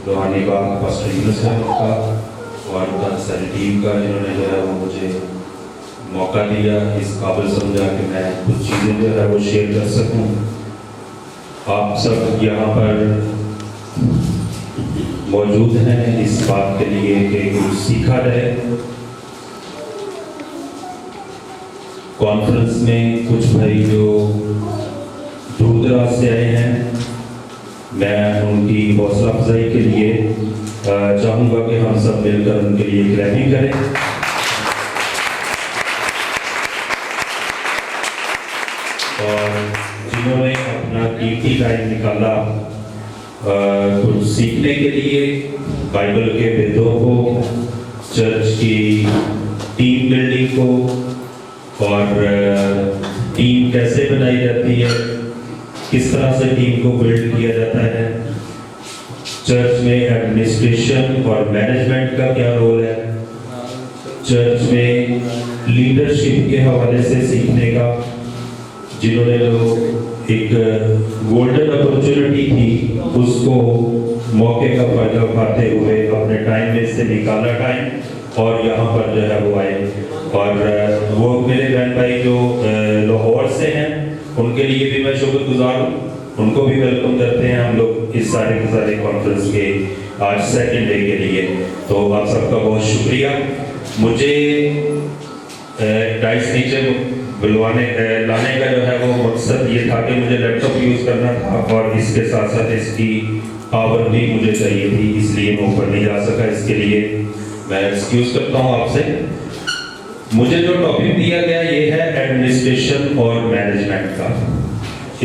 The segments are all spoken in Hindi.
रूहानी बाग पास्टर यूनुस साहब का और सारी टीम का, जिन्होंने जो है वो मुझे मौका दिया, इस काबिल समझा कि मैं कुछ चीज़ें जो है वो शेयर कर सकूं। आप सब यहाँ पर मौजूद हैं इस बात के लिए कि कुछ सीखा जाए। कॉन्फ्रेंस में कुछ भाई जो दूर दराज से आए हैं, मैं उनकी हौसला अफजाई के लिए चाहूँगा कि हम सब मिलकर उनके लिए क्लैपिंग करें। और जिन्होंने अपना कीमती टाइम निकाला कुछ सीखने के लिए, बाइबल के वेदों को, चर्च की टीम बिल्डिंग को, और टीम कैसे बनाई जाती है, किस तरह से टीम को बिल्ड किया जाता है, चर्च में एडमिनिस्ट्रेशन और मैनेजमेंट का क्या रोल है, चर्च में लीडरशिप के हवाले से सीखने का, जिन्होंने जो एक गोल्डन अपॉर्चुनिटी थी उसको मौके का फायदा उठाते हुए अपने टाइम में से निकाला टाइम और यहाँ पर जो है वो आए। और वो मेरे बहन भाई जो लाहौर से हैं, उनके लिए भी मैं शुक्रगुजार हूँ, उनको भी वेलकम करते हैं हम लोग इस सारे के सारे कॉन्फ्रेंस के आज सेकंड डे के लिए। तो आप सबका बहुत शुक्रिया। मुझे डाइस नीचे बुलवाने लाने का जो है वो मकसद ये था कि मुझे लैपटॉप यूज़ करना था और इसके साथ साथ इसकी पावर भी मुझे चाहिए थी, इसलिए मैं ऊपर नहीं जा सका। इसके लिए मैं एक्सक्यूज़ करता हूँ आपसे। मुझे जो टॉपिक दिया गया ये है एडमिनिस्ट्रेशन और मैनेजमेंट का।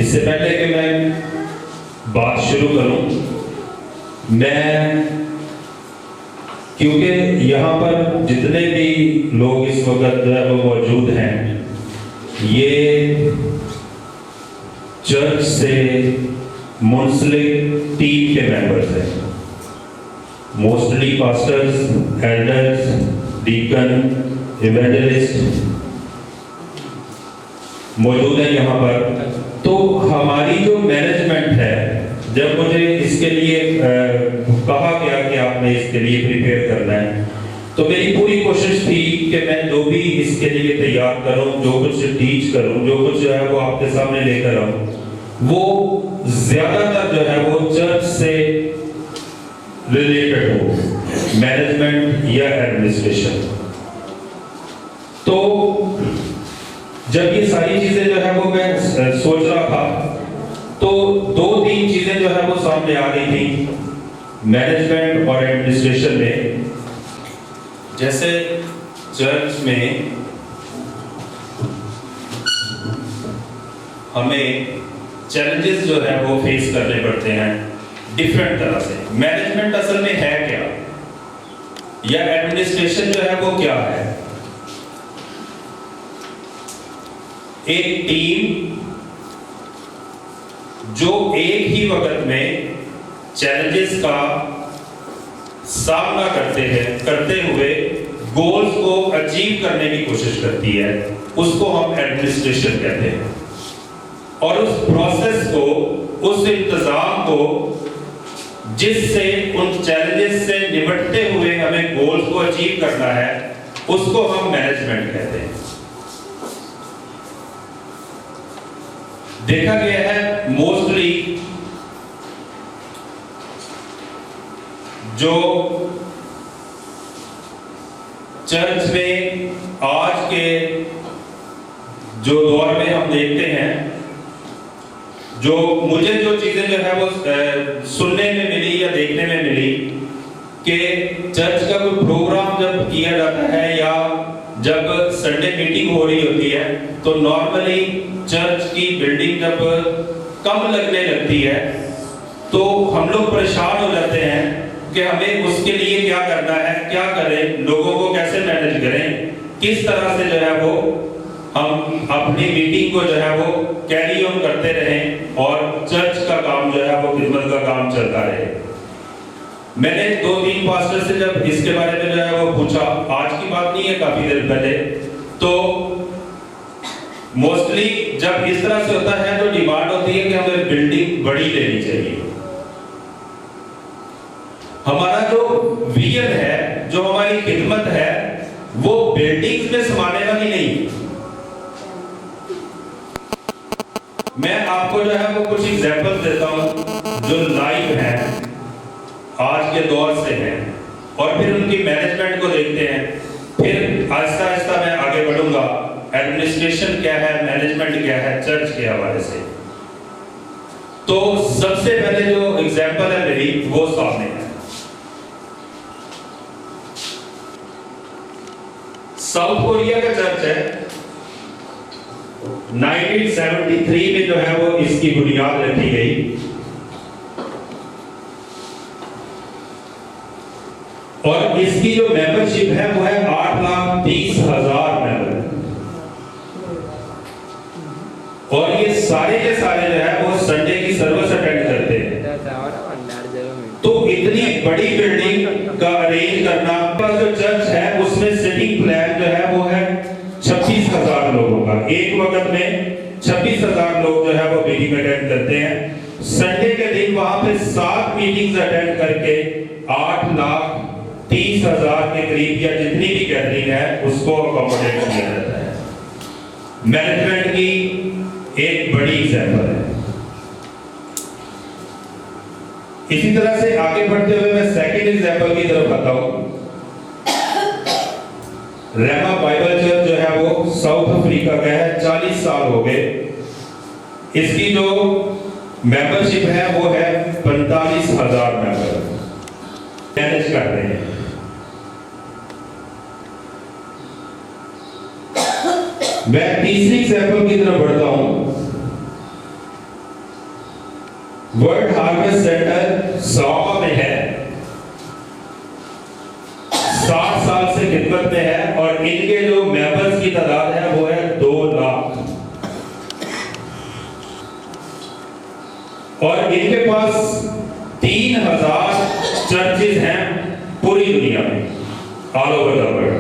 इससे पहले कि मैं बात शुरू करूं, मैं क्योंकि यहाँ पर जितने भी लोग इस वक्त जो है वो मौजूद हैं, ये चर्च से मुंसलिक टीम के मेंबर्स हैं, mostly pastors, elders, deacon, evangelist मौजूद है यहाँ पर। तो हमारी जो मैनेजमेंट है, जब मुझे इसके लिए कहा गया कि आपने इसके लिए प्रिपेयर करना है, तो मेरी पूरी कोशिश थी कि मैं जो भी इसके लिए तैयार करूं, जो कुछ टीच करूं, जो कुछ जो है वो आपके सामने लेकर आऊं, वो ज्यादातर जो है वो चर्च से रिलेटेड हो, मैनेजमेंट या एडमिनिस्ट्रेशन। तो जब ये सारी चीजें जो है वो मैं सोच रहा था, तो दो तीन चीजें जो है वो सामने आ गई थी मैनेजमेंट और एडमिनिस्ट्रेशन में। जैसे चर्च में हमें चैलेंजेस जो है वो फेस करने पड़ते हैं डिफरेंट तरह से। मैनेजमेंट असल में है क्या, या एडमिनिस्ट्रेशन जो है वो क्या है? एक टीम जो एक ही वक्त में चैलेंजेस का सामना करते हुए गोल्स को अचीव करने की कोशिश करती है, उसको हम एडमिनिस्ट्रेशन कहते हैं। और उस प्रोसेस को, उस इंतजाम को, जिससे उन चैलेंजेस से निपटते हुए हमें गोल्स को अचीव करना है, उसको हम मैनेजमेंट कहते हैं। देखा गया है मोस्टली जो चर्च में आज के जो दौर में हम देखते हैं, जो मुझे जो चीजें जो है वो सुनने में मिली या देखने में मिली, कि चर्च का कोई प्रोग्राम जब किया जाता है या जब संडे मीटिंग हो रही होती है, तो नॉर्मली चर्च की बिल्डिंग जब कम लगने लगती है तो हम लोग परेशान हो जाते हैं कि हमें उसके लिए क्या करना है, क्या करें, लोगों को कैसे मैनेज करें, किस तरह से जो है वो हम अपनी मीटिंग को जो है वो कैरी ऑन करते रहें और चर्च का काम जो है वो खिदमत का काम चलता रहे। मैंने 2-3 पास्टर से जब इसके बारे में जो है वो पूछा, आज की बात नहीं है, काफी देर पहले, तो मोस्टली जब इस तरह से होता है तो डिमांड होती है कि हमें बिल्डिंग बड़ी लेनी चाहिए। हमारा जो विजन है, जो हमारी खिदमत है, वो बिल्डिंग्स में समाने वाली नहीं। मैं आपको जो है वो कुछ एग्जांपल देता हूं जो लाइव हैं, आज के दौर से हैं, और फिर उनकी मैनेजमेंट को देखते हैं। फिर आहिस्ता आहिस्ता मैं आगे बढ़ूंगा, एडमिनिस्ट्रेशन क्या है, मैनेजमेंट क्या है चर्च के हवाले से। तो सबसे पहले जो एग्जांपल है मेरी, वो सामने है। साउथ कोरिया का चर्च है। 1973 में जो है वो इसकी बुनियाद रखी गई। और इसकी जो मेंबरशिप है वो है 8,30,000 मेंबर। और ये सारे के सारे जो है वो संडे की सर्विस अटेंड करते हैं। तो इतनी बड़ी बिल्डिंग का अरेंज करना, जो चर्च है उसमें सिटिंग प्लान जो है वो है 26,000 लोगों का। एक वक्त में 26,000 लोग जो है वो मीटिंग अटेंड करते हैं। संडे के दिन वहां पे 7 मीटिंग्स अटेंड करके 8,30,000 के करीब या जितनी भी गैदरिंग है उसको अकोमोडेट किया जाता है। मैनेजमेंट की एक बड़ी एग्जांपल है। इसी तरह से आगे बढ़ते हुए मैं सेकंड एग्जांपल की तरफ आता हूं। रेमा बाइबल चर्च जो है वो साउथ अफ्रीका का है, 40 साल हो गए। इसकी जो मेंबरशिप है वो है 45,000 मेंबर मैनेज कर रहे हैं। मैं तीसरी एग्जांपल की तरफ बढ़ता हूं। वर्ल्ड हार्वेस्ट सेंटर सवाबा में है, 60 साल से खिदमत में है, और इनके जो मेंबर्स की तादाद है वो है 2 लाख। और इनके पास 3,000 चर्चेज हैं पूरी दुनिया में, ऑल ओवर द वर्ल्ड,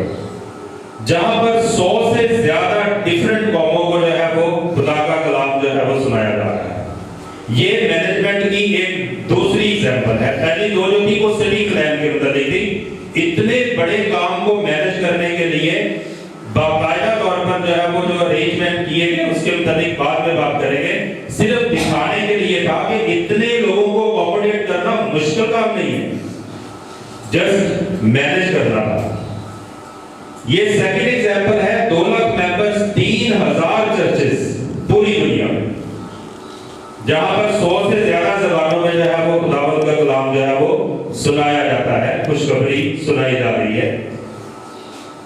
जहां पर 100 से ज्यादा डिफरेंट कौमों को जो है वो खुदा का कलाम जो है वो सुनाया जा रहा है। ये मैनेजमेंट की एक दूसरी एग्जांपल है। पहली दो जो थी वो सिटी प्लान के मुताबिक थी। इतने बड़े काम को मैनेज करने के लिए बाकायदा तौर पर जो है वो जो अरेंजमेंट किए गए उसके मुताबिक बाद में बात करेंगे। सिर्फ दिखाने के लिए था कि इतने लोगों को अकोमोडेट करना मुश्किल काम नहीं है, जस्ट मैनेज करना था। ये सेकंड एग्जांपल है। 2 लाख मेंबर्स, 3,000 चर्चेस पूरी दुनिया में, जहां पर 100 से ज्यादा जबानों में जो है वो खुदावंद का कलाम जो है वो सुनाया जाता है, खुशखबरी सुनाई जा रही है।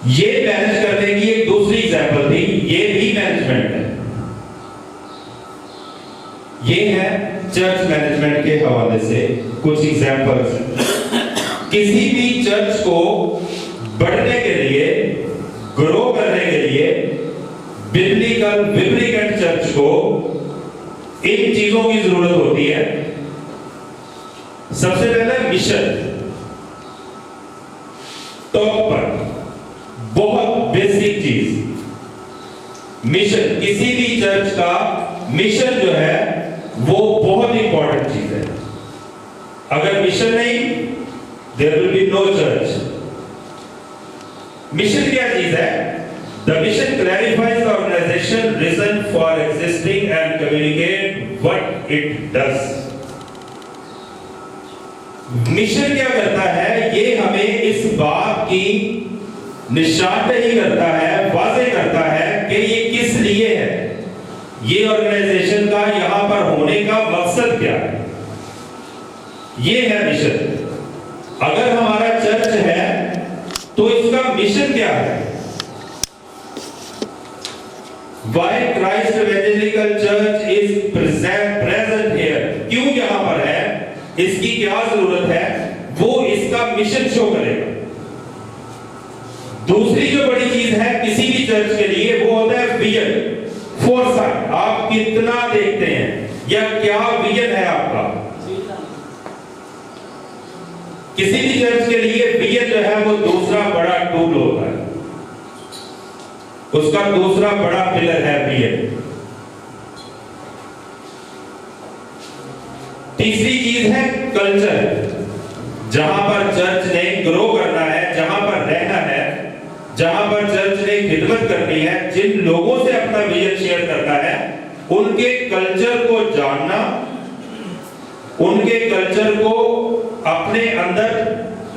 ये मैनेज करने की एक दूसरी एग्जांपल थी। ये भी मैनेजमेंट है। ये है चर्च मैनेजमेंट के हवाले से कुछ एग्जांपल्स। किसी भी चर्च को बढ़ने के लिए, ग्रो करने के लिए, बिब्लिकल विब्रिकेंट चर्च को इन चीजों की जरूरत होती है। सबसे पहले मिशन, टॉप पर बहुत बेसिक चीज मिशन। किसी भी चर्च का मिशन जो है वो बहुत इंपॉर्टेंट चीज है। अगर मिशन नहीं, there will be no church. Mission क्या चीज है? The mission clarifies the organization reason for existing and communicate what it does. Mission क्या करता है? ये हमें इस बात की निशानदेही करता है, वाज़ेह करता है कि ये किस लिए है, ये ऑर्गेनाइजेशन का यहां पर होने का मकसद क्या है। ये है मिशन। अगर हमारा चर्च है तो इसका मिशन क्या है? Why Christ Evangelical Church is present here? क्यों यहां पर है, इसकी क्या जरूरत है, वो इसका मिशन शो करेगा। दूसरी जो बड़ी चीज है किसी भी चर्च के लिए, वो होता है विजन, फोरसाइट। आप कितना देखते हैं या क्या विजन है आपका। किसी भी चर्च के लिए विजन जो है वो दूसरा बड़ा टूल होता है, उसका दूसरा बड़ा पिलर है विजन। तीसरी चीज है कल्चर। जहां पर चर्च ने ग्रो करना है, जहां पर रहना है, जहां पर चर्च ने खिदमत करनी है, जिन लोगों से अपना विजन शेयर करना है, उनके कल्चर को जानना, उनके कल्चर को अपने अंदर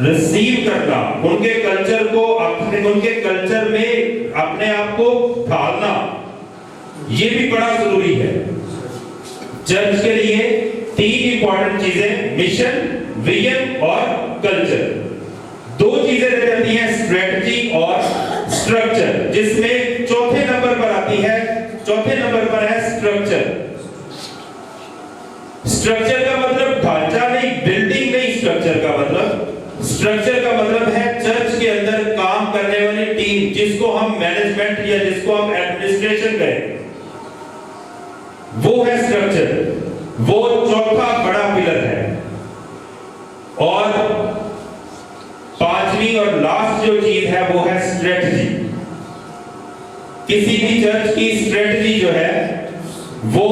रिसीव करना, उनके कल्चर को उनके कल्चर में अपने आप को ढालना, ये भी बड़ा जरूरी है। चर्च के लिए 3 इंपॉर्टेंट चीजें, मिशन, विजन और कल्चर। 2 चीजें रह जाती हैं, स्ट्रेटजी और स्ट्रक्चर, जिसमें चौथे नंबर पर आती है, चौथे नंबर पर है स्ट्रक्चर। स्ट्रक्चर का मतलब ढांचा नहीं, बिल्डिंग नहीं। स्ट्रक्चर का मतलब है चर्च के अंदर काम करने वाली टीम, जिसको हम मैनेजमेंट या जिसको हम एडमिनिस्ट्रेशन कहें, वो है स्ट्रक्चर। वो चौथा बड़ा पिलर है। और 5वीं और लास्ट जो चीज है वो है स्ट्रेटजी। किसी भी चर्च की स्ट्रेटजी जो है वो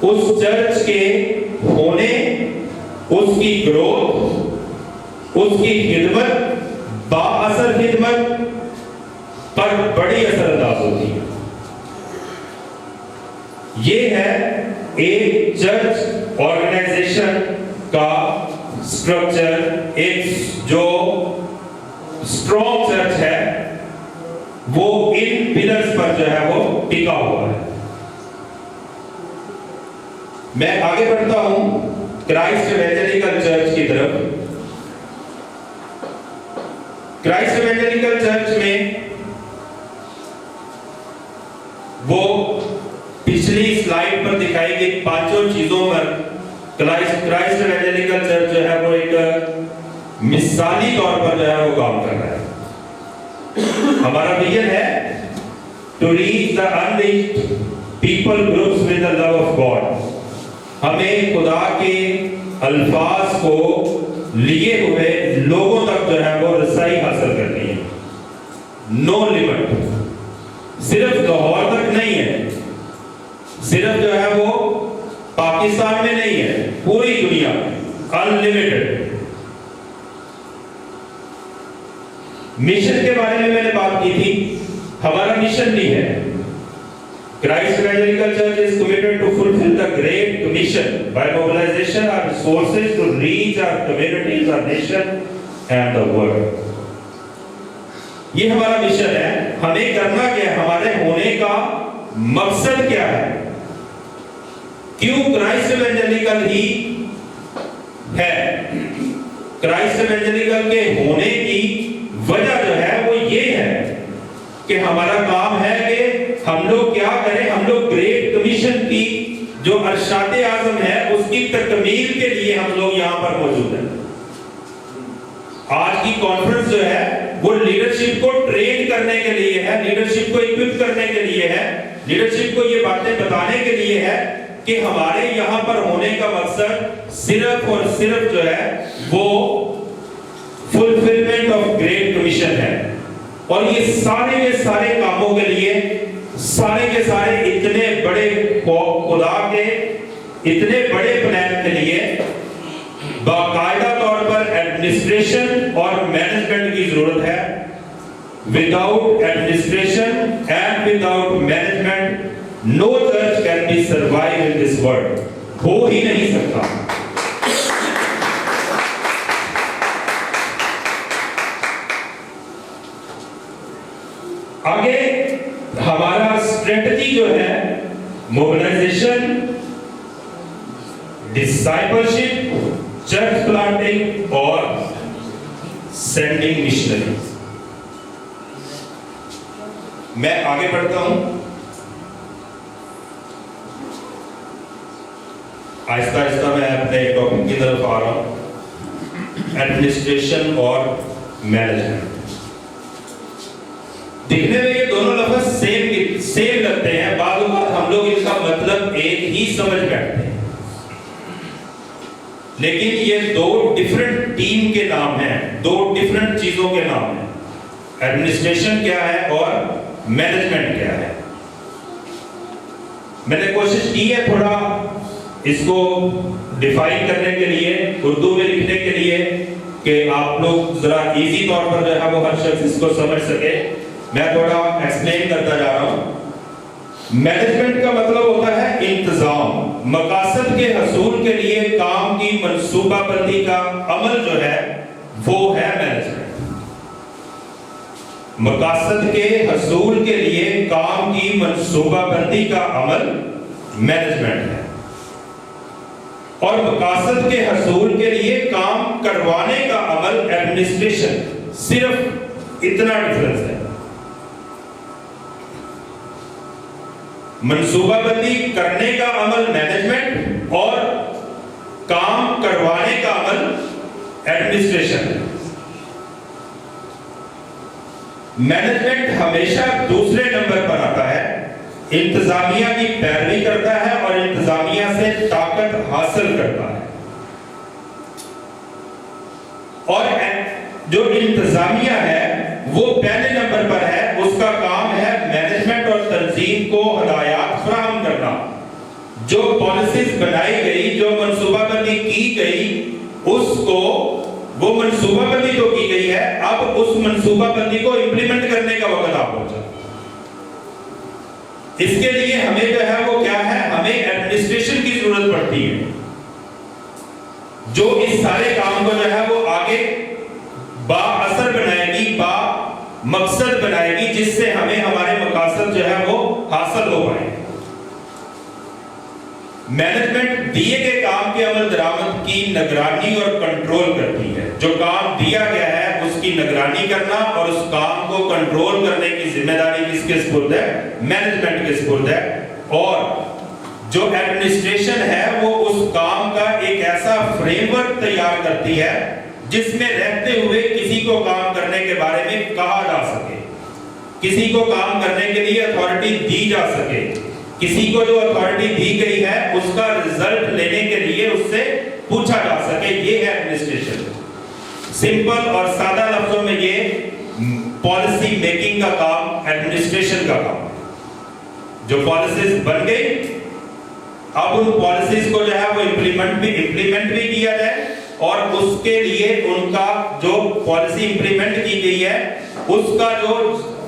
उस चर्च के होने, उसकी ग्रोथ, उसकी खिदमत, बाअसर खिदमत पर बड़ी असरअंदाज होती है। ये है एक चर्च ऑर्गेनाइजेशन का स्ट्रक्चर। एक जो स्ट्रॉन्ग चर्च है वो इन पिलर्स पर जो है वो टिका हुआ है। मैं आगे बढ़ता हूं क्राइस्ट इवेंजेलिकल चर्च की तरफ। क्राइस्ट इवेंजेलिकल चर्च में वो पिछली स्लाइड पर दिखाई गई 5 चीजों पर क्राइस्ट इवेंजेलिकल चर्च जो है वो एक मिसाली तौर पर जो है वो काम कर रहा है। हमारा विजन है to reach the unreached people groups with the love of God. हमें खुदा के अल्फाज को लिए हुए लोगों तक जो है वो रसाई हासिल करनी है। No limit. सिर्फ लाहौर तक नहीं है, सिर्फ जो है वो पाकिस्तान में नहीं है, पूरी दुनिया में अनलिमिटेड। मिशन के बारे में मैंने बात की थी। हमारा मिशन भी है, Christ Evangelical Church is committed to fulfill the Great Commission by mobilization our resources to reach our communities, our nation and the world. ये हमारा मिशन है। हमें करना क्या है, हमारे होने का मकसद क्या है, क्यों क्राइस्ट इवेंजेलिकल ही है। क्राइस्ट इवेंजेलिकल के होने की वजह जो है वो ये है कि हमारा काम है कि हम लोग क्या करें, हम लोग ग्रेट कमीशन की जो अरशाद आज़म है उसकी तकमील के लिए हम लोग यहां पर मौजूद हैं। आज की कॉन्फ्रेंस जो है वो लीडरशिप को ट्रेन करने के लिए है, लीडरशिप को इक्विप करने के लिए है, लीडरशिप को ये बातें बताने के लिए है कि हमारे यहां पर होने का मकसद सिर्फ और सिर्फ जो है वो फुलफिलमेंट ऑफ ग्रेट कमीशन है। और ये सारे के सारे कामों के लिए, सारे के सारे इतने बड़े खुदा के इतने बड़े प्लान के लिए बाकायदा तौर पर एडमिनिस्ट्रेशन और मैनेजमेंट की जरूरत है। Without administration and without management no church can be survive in this world. हो ही नहीं सकता। आगे हमारा स्ट्रेटजी जो है मोबिलाइजेशन, डिसाइपलशिप, चर्च प्लांटिंग और सेंडिंग मिशनरीज। मैं आगे बढ़ता हूं, आहिस्ता आहिस्ता मैं अपने टॉपिक की तरफ आ रहा हूं। एडमिनिस्ट्रेशन और मैनेजमेंट। दिखने में ये दोनों लफ्ज सेम लगते हैं, बाद हम लोग इनका मतलब एक ही समझ बैठते हैं, लेकिन ये 2 डिफरेंट टीम के नाम हैं, 2 डिफरेंट चीजों के नाम हैं। एडमिनिस्ट्रेशन क्या है और मैनेजमेंट क्या है। मैंने कोशिश की है थोड़ा इसको डिफाइन करने के लिए, उर्दू में लिखने के लिए कि आप लोग जरा इजी तौर पर जो है वो हर शख्स इसको समझ सके, मैं थोड़ा एक्सप्लेन करता जा रहा हूं। मैनेजमेंट का मतलब होता है इंतजाम, मकासद के हसूल के लिए काम की मंसूबाबंदी का अमल जो है वो है मैनेजमेंट। मकासद के हसूल के लिए काम की मंसूबाबंदी का अमल मैनेजमेंट है, और मकासद के हसूल के लिए काम करवाने का अमल एडमिनिस्ट्रेशन। सिर्फ इतना डिफरेंस है। मंसूबाबंदी करने का अमल मैनेजमेंट और काम करवाने का अमल एडमिनिस्ट्रेशन है। मैनेजमेंट हमेशा दूसरे नंबर पर आता है, इंतजामिया की पैरवी करता है और इंतजामिया से ताकत हासिल करता है। और जो इंतजामिया है वो पहले नंबर पर है, उसका काम है मैनेजमेंट और तंजीम को हदायत फराहम करना। जो पॉलिसीज बनाई गई, जो मंसूबाबंदी की गई, उसको, वो मंसूबाबंदी तो की गई है, अब उस मंसूबाबंदी को इंप्लीमेंट करने का वक्त आ पहुंचा। इसके लिए हमें जो है वो क्या है, हमें एडमिनिस्ट्रेशन की जरूरत पड़ती है, जो इस सारे काम को जो है वो आगे बाअसर बनाएगी, बा मकसद बनाएगी, जिससे हमें हमारे मकासद जो है वो हासिल हो पाए। मैनेजमेंट दिए गए काम के अमल दरामद की निगरानी और कंट्रोल करती है। जो काम दिया गया है उसकी निगरानी करना और उस काम को कंट्रोल करने की जिम्मेदारी किसके सुपुर्द है? मैनेजमेंट के सुपुर्द है। और जो एडमिनिस्ट्रेशन है वो उस काम का एक ऐसा फ्रेमवर्क तैयार करती है जिसमें रहते हुए किसी को काम करने के बारे में कहा जा सके, किसी को काम करने के लिए अथॉरिटी दी जा सके, किसी को जो अथॉरिटी दी गई है उसका रिजल्ट लेने के लिए उससे पूछा जा सके। ये है एडमिनिस्ट्रेशन। सिंपल और सादा लफ्जों में ये पॉलिसी मेकिंग का काम एडमिनिस्ट्रेशन का काम है। जो पॉलिसीज बन गई, अब उन पॉलिसीज को जो है वो इम्प्लीमेंट भी किया जाए और उसके लिए उनका जो पॉलिसी इंप्लीमेंट की गई है उसका जो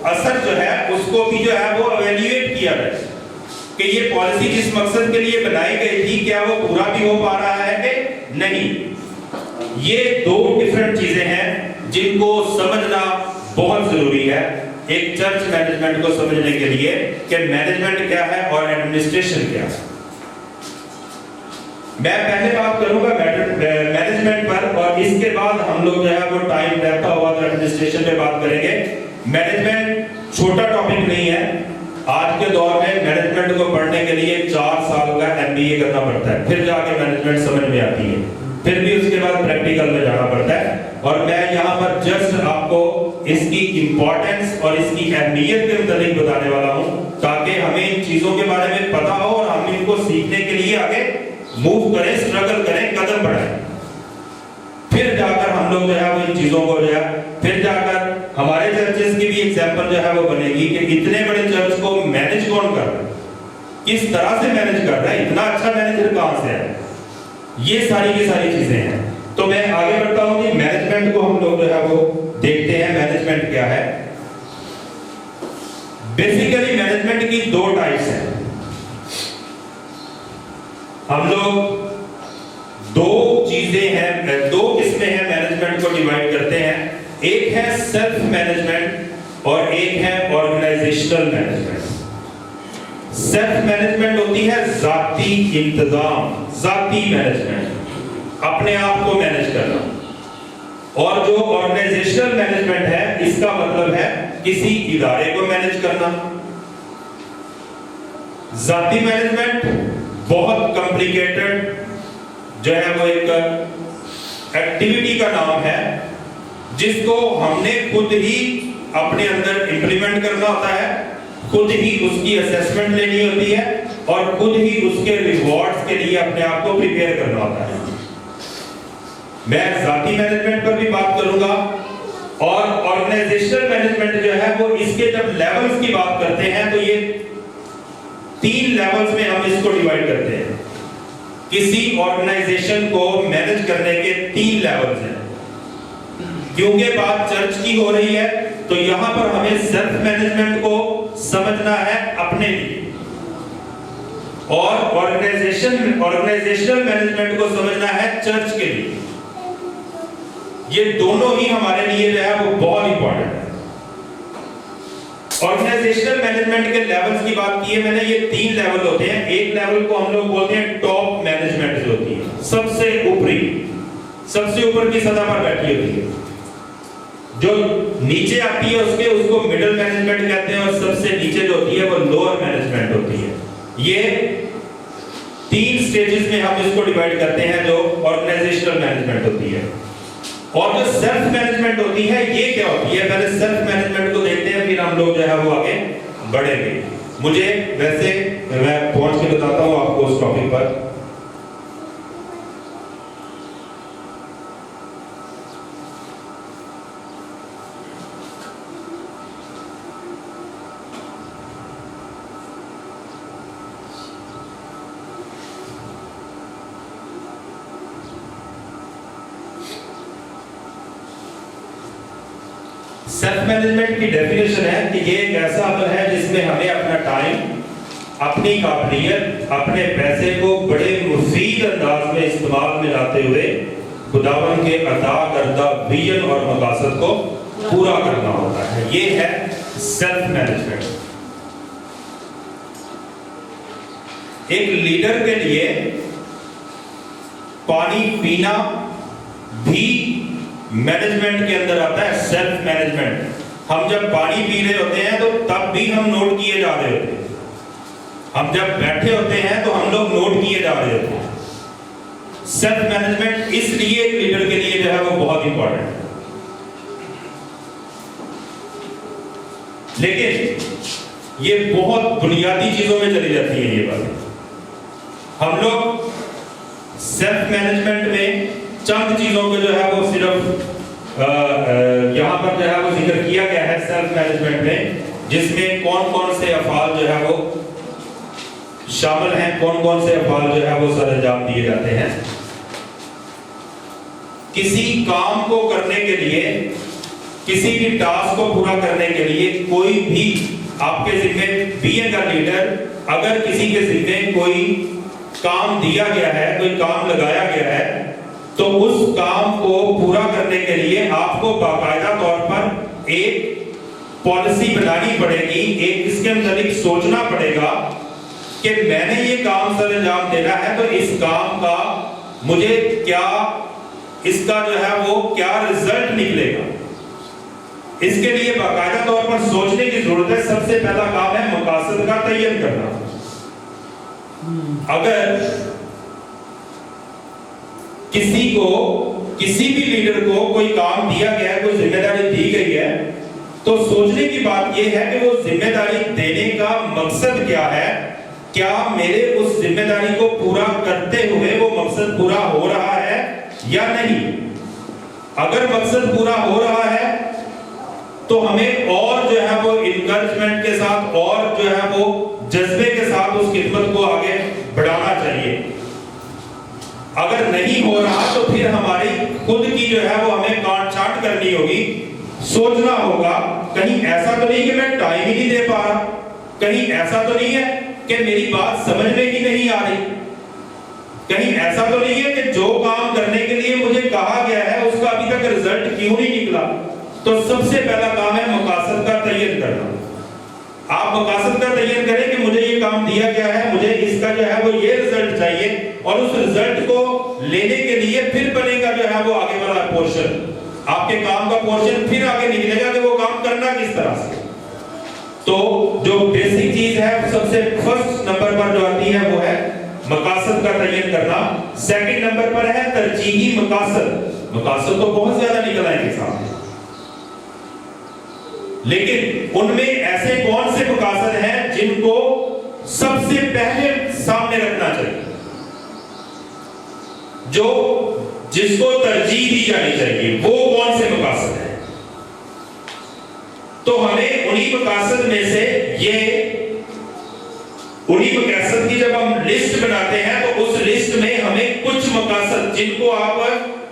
असर जो है उसको भी जो है वो एवेल्युएट किया जाए कि ये पॉलिसी जिस मकसद के लिए बनाई गई थी क्या वो पूरा भी हो पा रहा है कि नहीं। ये दो डिफरेंट चीजें हैं जिनको समझना बहुत जरूरी है एक चर्च मैनेजमेंट को समझने के लिए कि मैनेजमेंट क्या है और एडमिनिस्ट्रेशन क्या है। मैं पहले बात करूंगा मैनेजमेंट पर और इसके बाद हम लोग जो है वो टाइम रहता हुआ तो एडमिनिस्ट्रेशन पे बात करेंगे। मैनेजमेंट छोटा टॉपिक नहीं है। आज के दौर में मैनेजमेंट को पढ़ने के लिए 4 साल का MBA करना पड़ता है, फिर जाके मैनेजमेंट समझ में आती है, फिर भी उसके बाद प्रैक्टिकल में जाना पड़ता है। और मैं यहाँ पर जस्ट आपको इसकी इंपॉर्टेंस और इसकी अहमियत के मुताबिक बताने वाला हूँ ताकि हमें इन चीजों के बारे में पता हो और हम इनको सीखने के लिए आगे मूव करें, स्ट्रगल करें, कदम बढ़ाएं। फिर जाकर हम लोग जो है वो इन चीजों को जो है फिर जाकर हमारे चर्चेस की भी एग्जांपल जो है वो बनेगी कि इतने बड़े चर्च को मैनेज कौन कर रहा है, किस तरह से मैनेज कर रहा है, इतना अच्छा मैनेजर कहां से है, ये सारी की सारी चीजें हैं। तो मैं आगे बढ़ता हूं कि मैनेजमेंट को हम लोग जो है वो देखते हैं मैनेजमेंट क्या है। बेसिकली मैनेजमेंट की 2 टाइप्स हैं। हम लोग 2 चीजें हैं, 2 किस्में हैं मैनेजमेंट को डिवाइड करते हैं। एक है सेल्फ मैनेजमेंट और एक है ऑर्गेनाइजेशनल मैनेजमेंट। सेल्फ मैनेजमेंट होती है जाती इंतजाम, जाती मैनेजमेंट, अपने आप को मैनेज करना। और जो ऑर्गेनाइजेशनल मैनेजमेंट है इसका मतलब है किसी इदारे को मैनेज करना। जाती मैनेजमेंट बहुत कॉम्प्लिकेटेड जो है वो एक एक्टिविटी का नाम है जिसको हमने खुद ही अपने अंदर इंप्लीमेंट करना होता है, खुद ही उसकी असेसमेंट लेनी होती है और खुद ही उसके रिवॉर्ड्स के लिए अपने आप को प्रिपेयर करना होता है। मैं जाती मैनेजमेंट पर भी बात करूंगा और ऑर्गेनाइजेशनल मैनेजमेंट जो है वो इसके जब लेवल्स की बात करते हैं तो ये 3 लेवल्स में हम इसको डिवाइड करते हैं। किसी ऑर्गेनाइजेशन को मैनेज करने के 3 लेवल्स हैं। क्योंकि बात चर्च की हो रही है तो यहां पर हमें सेल्फ मैनेजमेंट को समझना है अपने लिए, और ऑर्गेनाइजेशनल मैनेजमेंट को समझना है चर्च के लिए। ये दोनों ही हमारे लिए जो है वो बहुत इंपॉर्टेंट है। ऑर्गेनाइजेशनल मैनेजमेंट के लेवल्स की बात की है मैंने, ये 3 लेवल होते हैं। एक लेवल को हम लोग बोलते हैं टॉप मैनेजमेंट, जो होती है सबसे ऊपर की सतह पर बैठी होती है। जो नीचे आती है उसको मिडिल मैनेजमेंट कहते हैं, और सबसे नीचे जो होती है वो लोअर मैनेजमेंट होती है। ये 3 स्टेजेस में हम इसको डिवाइड करते हैं जो ऑर्गेनाइजेशनल मैनेजमेंट होती है। और जो सेल्फ मैनेजमेंट होती है ये क्या होती है, पहले सेल्फ मैनेजमेंट को देखते हैं, फिर हम लोग जो है वो आगे बढ़ेंगे। मुझे वैसे मैं पहुंच के बताता हूं आपको उस टॉपिक पर। सेल्फ मैनेजमेंट की डेफिनेशन है कि ये एक ऐसा अमल है जिसमें हमें अपना टाइम, अपनी काबिलियत, अपने पैसे को बड़े मुफीद अंदाज में इस्तेमाल में लाते हुए खुदावन के अता करदा विजन और मकासद को पूरा करना होता है। ये है सेल्फ मैनेजमेंट। एक लीडर के लिए पानी पीना भी मैनेजमेंट के अंदर आता है, सेल्फ मैनेजमेंट। हम जब पानी पी रहे होते हैं तो तब भी हम नोट किए जा रहे होते हैं, हम जब बैठे होते हैं तो हम लोग नोट किए जा रहे होते हैं। सेल्फ मैनेजमेंट इसलिए एक लीडर के लिए जो है वो बहुत इंपॉर्टेंट है। लेकिन ये बहुत बुनियादी चीजों में चली जाती है ये बात। हम लोग सेल्फ मैनेजमेंट में चंद चीजों को जो है वो सिर्फ यहां पर जो है वो जिक्र किया गया है सेल्फ मैनेजमेंट में, जिसमें कौन कौन से अफाल जो है वो शामिल हैं, कौन कौन से अफाल जो है वो सरअंजाम दिए जाते हैं। किसी काम को करने के लिए, किसी भी टास्क को पूरा करने के लिए कोई भी आपके जिम्मे बीइंग अ लीडर, अगर किसी के जिम्मे कोई काम दिया गया है, कोई काम लगाया गया है, तो उस काम को पूरा करने के लिए आपको बाकायदा तौर पर एक पॉलिसी बनानी पड़ेगी, एक इसके मुताबिक सोचना पड़ेगा कि मैंने ये काम सरअंजाम देना है तो इस काम का मुझे क्या, इसका जो है वो क्या रिजल्ट निकलेगा। इसके लिए बाकायदा तौर पर सोचने की जरूरत है। सबसे पहला काम है मकासद का तयन करना। अगर किसी भी लीडर को कोई काम दिया गया है, कोई जिम्मेदारी दी गई है, तो सोचने की बात यह है कि वो जिम्मेदारी देने का मकसद क्या है, क्या मेरे उस जिम्मेदारी को पूरा करते हुए वो मकसद पूरा हो रहा है या नहीं। अगर मकसद पूरा हो रहा है तो हमें और जो है वो इनकरेजमेंट के साथ और जो है वो जज्बे के साथ उस खिदमत को आगे बढ़ाना चाहिए। अगर नहीं हो रहा तो फिर हमारी खुद की जो है वो हमें काट छांट करनी होगी, सोचना होगा कहीं ऐसा तो नहीं कि मैं टाइम ही नहीं दे पा रहा, कहीं ऐसा तो नहीं है कि मेरी बात समझ में ही नहीं आ रही, कहीं ऐसा तो नहीं है कि जो काम करने के लिए मुझे कहा गया है उसका अभी तक रिजल्ट क्यों नहीं निकला। तो सबसे पहला काम है मकासद का तयन करना। आप मकासद का तयन करें कि मुझे ये काम दिया गया है, मुझे इसका जो है वो ये रिजल्ट चाहिए, और उस रिजल्ट को लेने के लिए फिर बनेगा जो है वो आगे वाला पोर्शन, आपके काम का पोर्शन फिर आगे निकलेगा कि वो काम करना किस तरह से। तो जो बेसिक चीज है सबसे फर्स्ट नंबर पर जो आती है वो है मकासद का तयन करना। सेकंड नंबर पर है तरजीही मकासद। मकासद तो बहुत ज्यादा निकल आएंगे सामने, लेकिन उनमें ऐसे कौन से मकासद हैं जिनको सबसे पहले सामने रखना चाहिए, जो जिसको तरजीह दी जानी चाहिए, वो कौन से मकासद हैं। तो हमें उन्हीं मकासद में से ये उन्हीं मकासद की जब हम लिस्ट बनाते हैं तो उस लिस्ट में हमें कुछ मकासद जिनको आप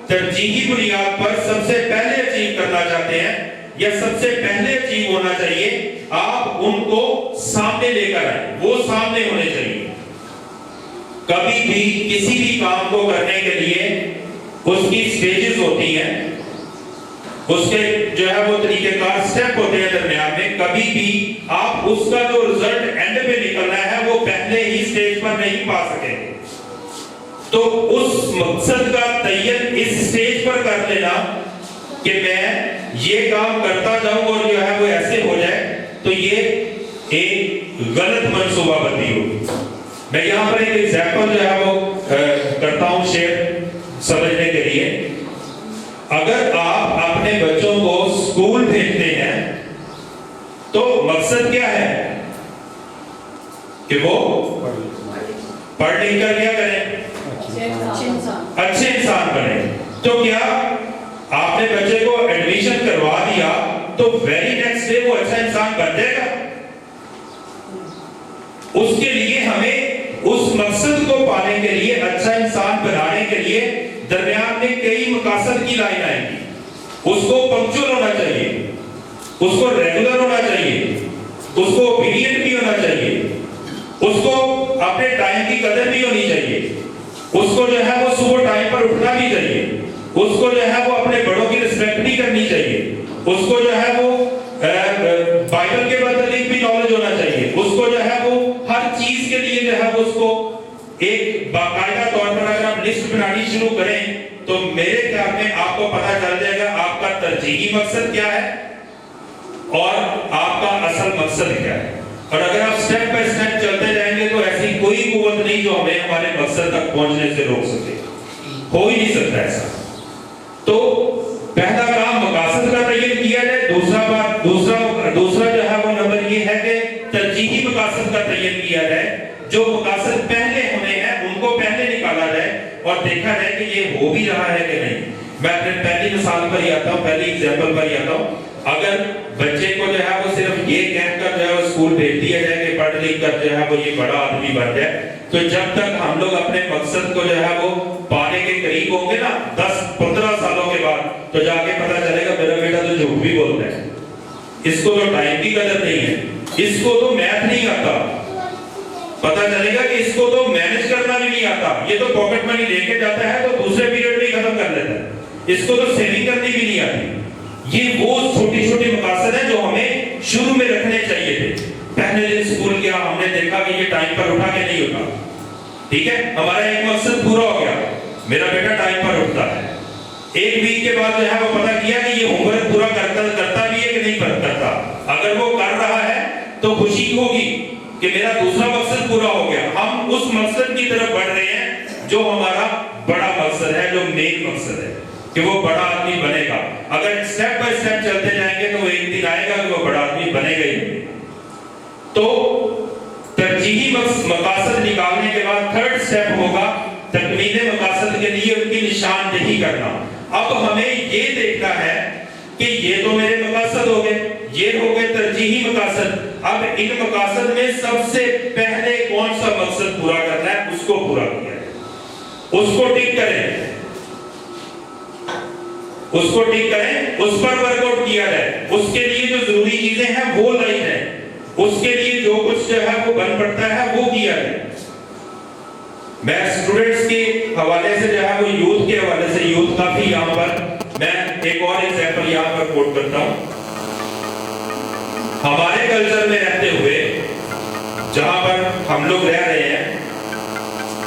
तरजीही बुनियाद पर सबसे पहले अचीव करना चाहते हैं या सबसे पहले अचीव होना चाहिए, आप उनको सामने लेकर आए, वो सामने होने चाहिए। कभी भी किसी भी काम को करने के लिए उसकी स्टेजेस होती हैं, उसके जो है वो तरीकेकार स्टेप होते हैं दरमियान में। कभी भी आप उसका जो रिजल्ट एंड पे निकलना है वो पहले ही स्टेज पर नहीं पा सकेंगे। तो उस मकसद का तयन इस स्टेज पर कर लेना कि मैं ये काम करता जाऊं और जो है वो ऐसे हो जाए, तो ये एक गलत मंसूबाबंदी होगी। मैं यहाँ पर एक एग्जाम्पल जो है वो करता हूँ शेयर समझने के लिए। अगर आप अपने बच्चों को स्कूल भेजते हैं तो मकसद क्या है कि वो पढ़ लिख कर क्या करें, अच्छे इंसान बने। तो क्या आपने बच्चे को एडमिशन करवा दिया तो वेरी नेक्स्ट डे वो अच्छा इंसान बन जाएगा? उसके लिए हमें उस मकसद को पाने के लिए, अच्छा इंसान बनाने के लिए दरमियान में कई मकासद की लाइन आएगी। उसको पंक्चुअल होना चाहिए, उसको रेगुलर होना चाहिए, उसको ओबीडिएंट भी होना चाहिए, उसको अपने टाइम की कदर भी होनी चाहिए, उसको जो है वो सुबह टाइम पर उठना भी चाहिए, उसको जो है वो अपने बड़ों की रिस्पेक्ट भी करनी चाहिए, उसको जो है वो बाइबल के मतलब भी नॉलेज होना चाहिए, उसको जो है वो हर चीज के लिए जो है वो उसको एक बाकायदा तौर पर अगर आप लिस्ट बनानी शुरू करें तो मेरे ख्याल में आपको पता चल जाएगा आपका तरजीही मकसद क्या है और आपका असल मकसद क्या है। और अगर आप स्टेप बाय स्टेप चलते जाएंगे तो ऐसी कोई कुव्वत नहीं जो हमें हमारे मकसद तक पहुंचने से रोक सके, हो ही नहीं सकता ऐसा। तो पहला काम मकासद का तयन किया जाए। दूसरा जो है वो नंबर ये है कि तरजीही मकासद का तयन किया जाए। जो मकासद पहले होने हैं उनको पहले निकाला जाए और देखा जाए कि ये हो भी रहा है कि नहीं। मैं अपने पहली मिसाल पर ही आता हूँ, पहली एग्जाम्पल पर ही आता हूँ। अगर बच्चे को जो है वो सिर्फ ये कहकर जो है वो स्कूल भेज दिया जाए कि पढ़ लिख कर जो है वो ये बड़ा आदमी बन जाए, तो जब तक हम लोग अपने मकसद को जो है वो पाने के करीब होंगे ना 10-15 सालों के बाद, तो जाके पता चलेगा मेरा बेटा तो झूठ भी बोलता है, इसको तो टाइम की कदर नहीं है, इसको तो मैथ नहीं आता, पता चलेगा कि इसको तो मैनेज करना भी नहीं आता, ये तो पॉकेट मनी लेके जाता है तो दूसरे पीरियड में खत्म कर लेता है, इसको तो सेविंग करनी भी नहीं आती। ये वो छोटी छोटी मकासद है जो हमें शुरू में रखने चाहिए थे। पहले दिन स्कूल गया, हमने देखा कि ये टाइम पर उठा के नहीं उठा, ठीक है, हमारा एक मकसद पूरा हो गया, मेरा बेटा टाइम पर उठता है। एक वीक के बाद जो है वो पता किया कि ये होमवर्क पूरा करता भी है कि नहीं करता। अगर वो कर रहा है तो खुशी होगी कि मेरा दूसरा मकसद पूरा हो गया। हम उस मकसद की तरफ बढ़ रहे हैं जो हमारा बड़ा मकसद है, जो मेन मकसद है कि वो बड़ा आदमी बनेगा। अगर स्टेप बाय स्टेप चलते जाएंगे तो एक दिन आएगा कि वो बड़ा आदमी बनेगा ही। तो तरजीही मकासद निकालने के बाद थर्ड स्टेप होगा तकमीले मकासद के लिए उनकी निशानदेही करना। अब हमें ये देखना है कि ये तो मेरे मकासद हो गए, ये हो गए तरजीही मकासद। अब इन मकासद में सबसे पहले कौन सा मकसद पूरा करना है उसको पूरा किया है, उसको टिक करें, उसको टिक करें, उस पर वर्कआउट किया जाए। उसके लिए जो जरूरी चीजें हैं वो लाई जाए, उसके लिए जो कुछ जो है वो बन पड़ता है वो किया जाए। मैं स्टूडेंट्स के हवाले से जो है वो यूथ के हवाले से, यूथ काफी यहाँ पर मैं एक और एग्जांपल यहाँ पर कोट करता हूँ। हमारे कल्चर में रहते हुए जहां पर हम लोग रह रहे हैं,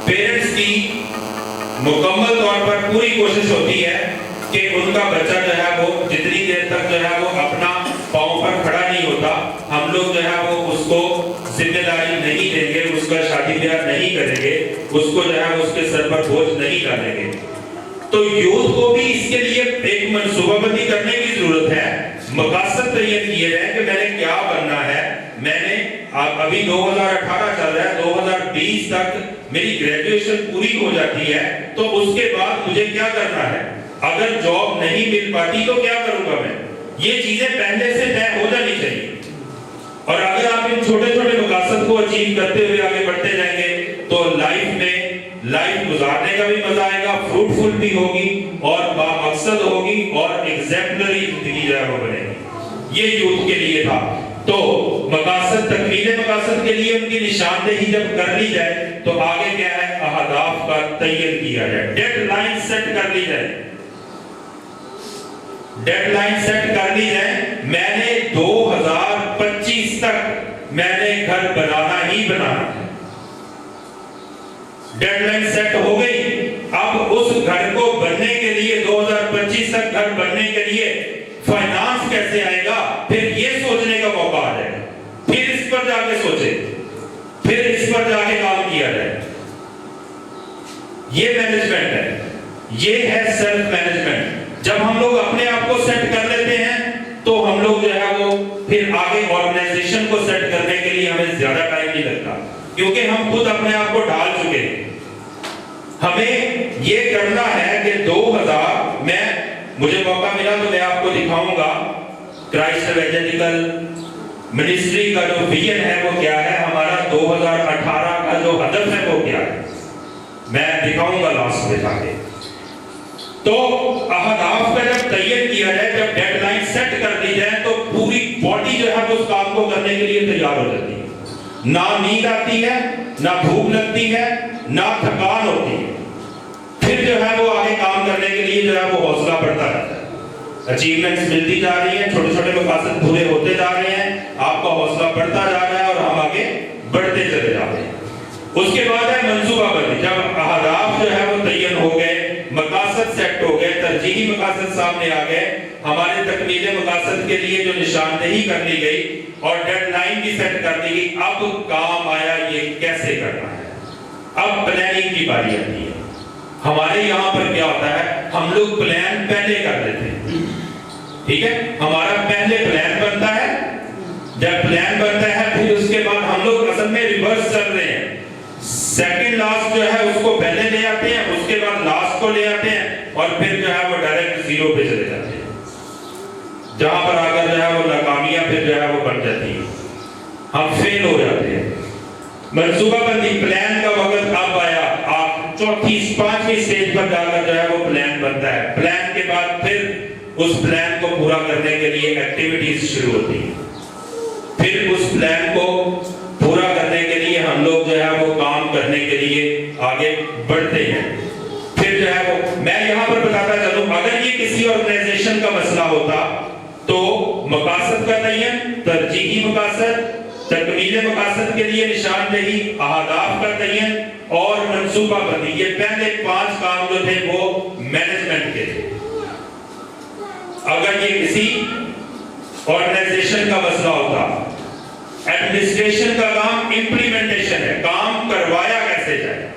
पेरेंट्स की मुकम्मल तौर पर पूरी कोशिश होती है कि उनका बच्चा जो है वो जितनी देर तक जो है वो अपना पांव पर खड़ा नहीं होता, हम लोग जो है वो उसको जिम्मेदारी नहीं देंगे, उसका शादी ब्याह नहीं करेंगे, उसको जो है उसके सर पर बोझ नहीं डालेंगे। तो यूथ को भी इसके लिए एक मंसूबाबंदी करने की जरूरत है, मकासद तैयार किए जाए कि मैंने क्या बनना है। मैंने अभी 2018 चल रहा है, 2020 तक मेरी ग्रेजुएशन पूरी हो जाती है, तो उसके बाद मुझे क्या करना है। अगर जॉब नहीं मिल पाती तो क्या करूंगा मैं, ये चीजें पहले से तय हो जानी चाहिए। और अगर आप इन छोटे छोटे मकासद को अचीव करते हुए आगे बढ़ते जाएंगे तो लाइफ गुजारने का भी मजा आएगा, फ्रूटफुल भी होगी और बामकसद होगी और एग्जैम्पलरी जिंदगी जो है वो बनेगी। ये यूथ के लिए था। तो मकासद, तकमील मकासद के लिए उनकी निशानदेही जब कर ली जाए तो आगे क्या है, अहदाफ का तयन किया जाए, डेडलाइन सेट कर ली जाए, डेडलाइन सेट कर ली जाए। मैंने 2025 तक मैंने घर बनाना ही बनाना है, डेडलाइन सेट हो गई। अब उस घर को बनने के लिए 2025 तक घर बनने के लिए फाइनेंस कैसे आएगा, फिर ये सोचने का मौका आ जाएगा, फिर इस पर जाके सोचे, फिर इस पर जाके काम किया जाए। ये मैनेजमेंट है, ये है सेल्फ मैनेजमेंट। जब हम लोग अपने आप को सेट कर लेते हैं तो हम लोग जो है वो फिर आगे ऑर्गेनाइजेशन को सेट करने के लिए हमें ज्यादा टाइम नहीं लगता, क्योंकि हम खुद अपने आप को ढाल चुके हैं। हमें ये करना है कि 2000 में मुझे मौका मिला तो मैं आपको दिखाऊंगा क्राइस्ट एवेंजेलिकल मिनिस्ट्री का जो विजन है वो क्या है, हमारा 2018 का जो हदफ है वो क्या है, मैं दिखाऊंगा लास्ट में जाके। तो अहदाफ का जब तयन किया जाए, जब डेडलाइन सेट कर दी जाए तो पूरी बॉडी जो है उस काम को करने के लिए तैयार हो जाती है। ना नींद आती है, ना भूख लगती है, ना थकान होती है। फिर जो है वो आगे काम करने के लिए जो है वो हौसला बढ़ता रहता है, अचीवमेंट्स मिलती जा रही है, छोटे छोटे मकासद पूरे होते जा रहे हैं, आपका हौसला बढ़ता जा रहा है और हम आगे बढ़ते चले जा रहे हैं। उसके बाद है मंसूबाबंदी। जब अहदाफ जो है वो तयन हो गए, मकासद सेट हो गए, तरजीही मकासद सामने आ गए, हमारे तकमील मकासद के लिए जो निशानदेही कर ली गई और डेडलाइन भी सेट कर दी गई, अब काम आया ये कैसे करना है। अब प्लानिंग की बारी आती है। हमारे यहाँ पर क्या होता है, हम लोग प्लान पहले कर लेते हैं, ठीक है, हमारा पहले प्लान बनता है, जब प्लान बनता है फिर उसके बाद हम लोग असल में रिवर्स चल रहे हैं, सेकंड लास्ट जो है उसको पहले ले आते हैं, उसके बाद लास्ट को ले आते हैं और फिर जो है वो डायरेक्ट जीरो पे चले जाते हैं, जहां पर आकर जो है वो नाकामियां फिर जो है वो बन जाती है, हम फेल हो जाते हैं। मंसूबाबंदी, प्लान का वक्त अब आया, आप चौथी 5वीं स्टेज पर जाकर जो है वो प्लान बनता है। प्लान के बाद फिर उस प्लान को पूरा करने के लिए एक्टिविटीज शुरू होती है, फिर उस प्लान को पूरा करने के लिए हम लोग जो है वो काम करने के लिए आगे बढ़ते हैं। फिर जो है वो मैं यहाँ पर बताता चलूं, अगर ये किसी ऑर्गेनाइजेशन का मसला होता तो मकासद का तयन, तरजीही मकासद, तकमील मकासद के लिए निशानदेही, अहदाफ का तयन और मंसूबाबंदी, ये पहले 5 काम जो थे वो मैनेजमेंट के थे। अगर ये किसी ऑर्गेनाइजेशन का मसला होता, एडमिनिस्ट्रेशन का काम इंप्लीमेंटेशन है, काम करवाया कैसे जाए।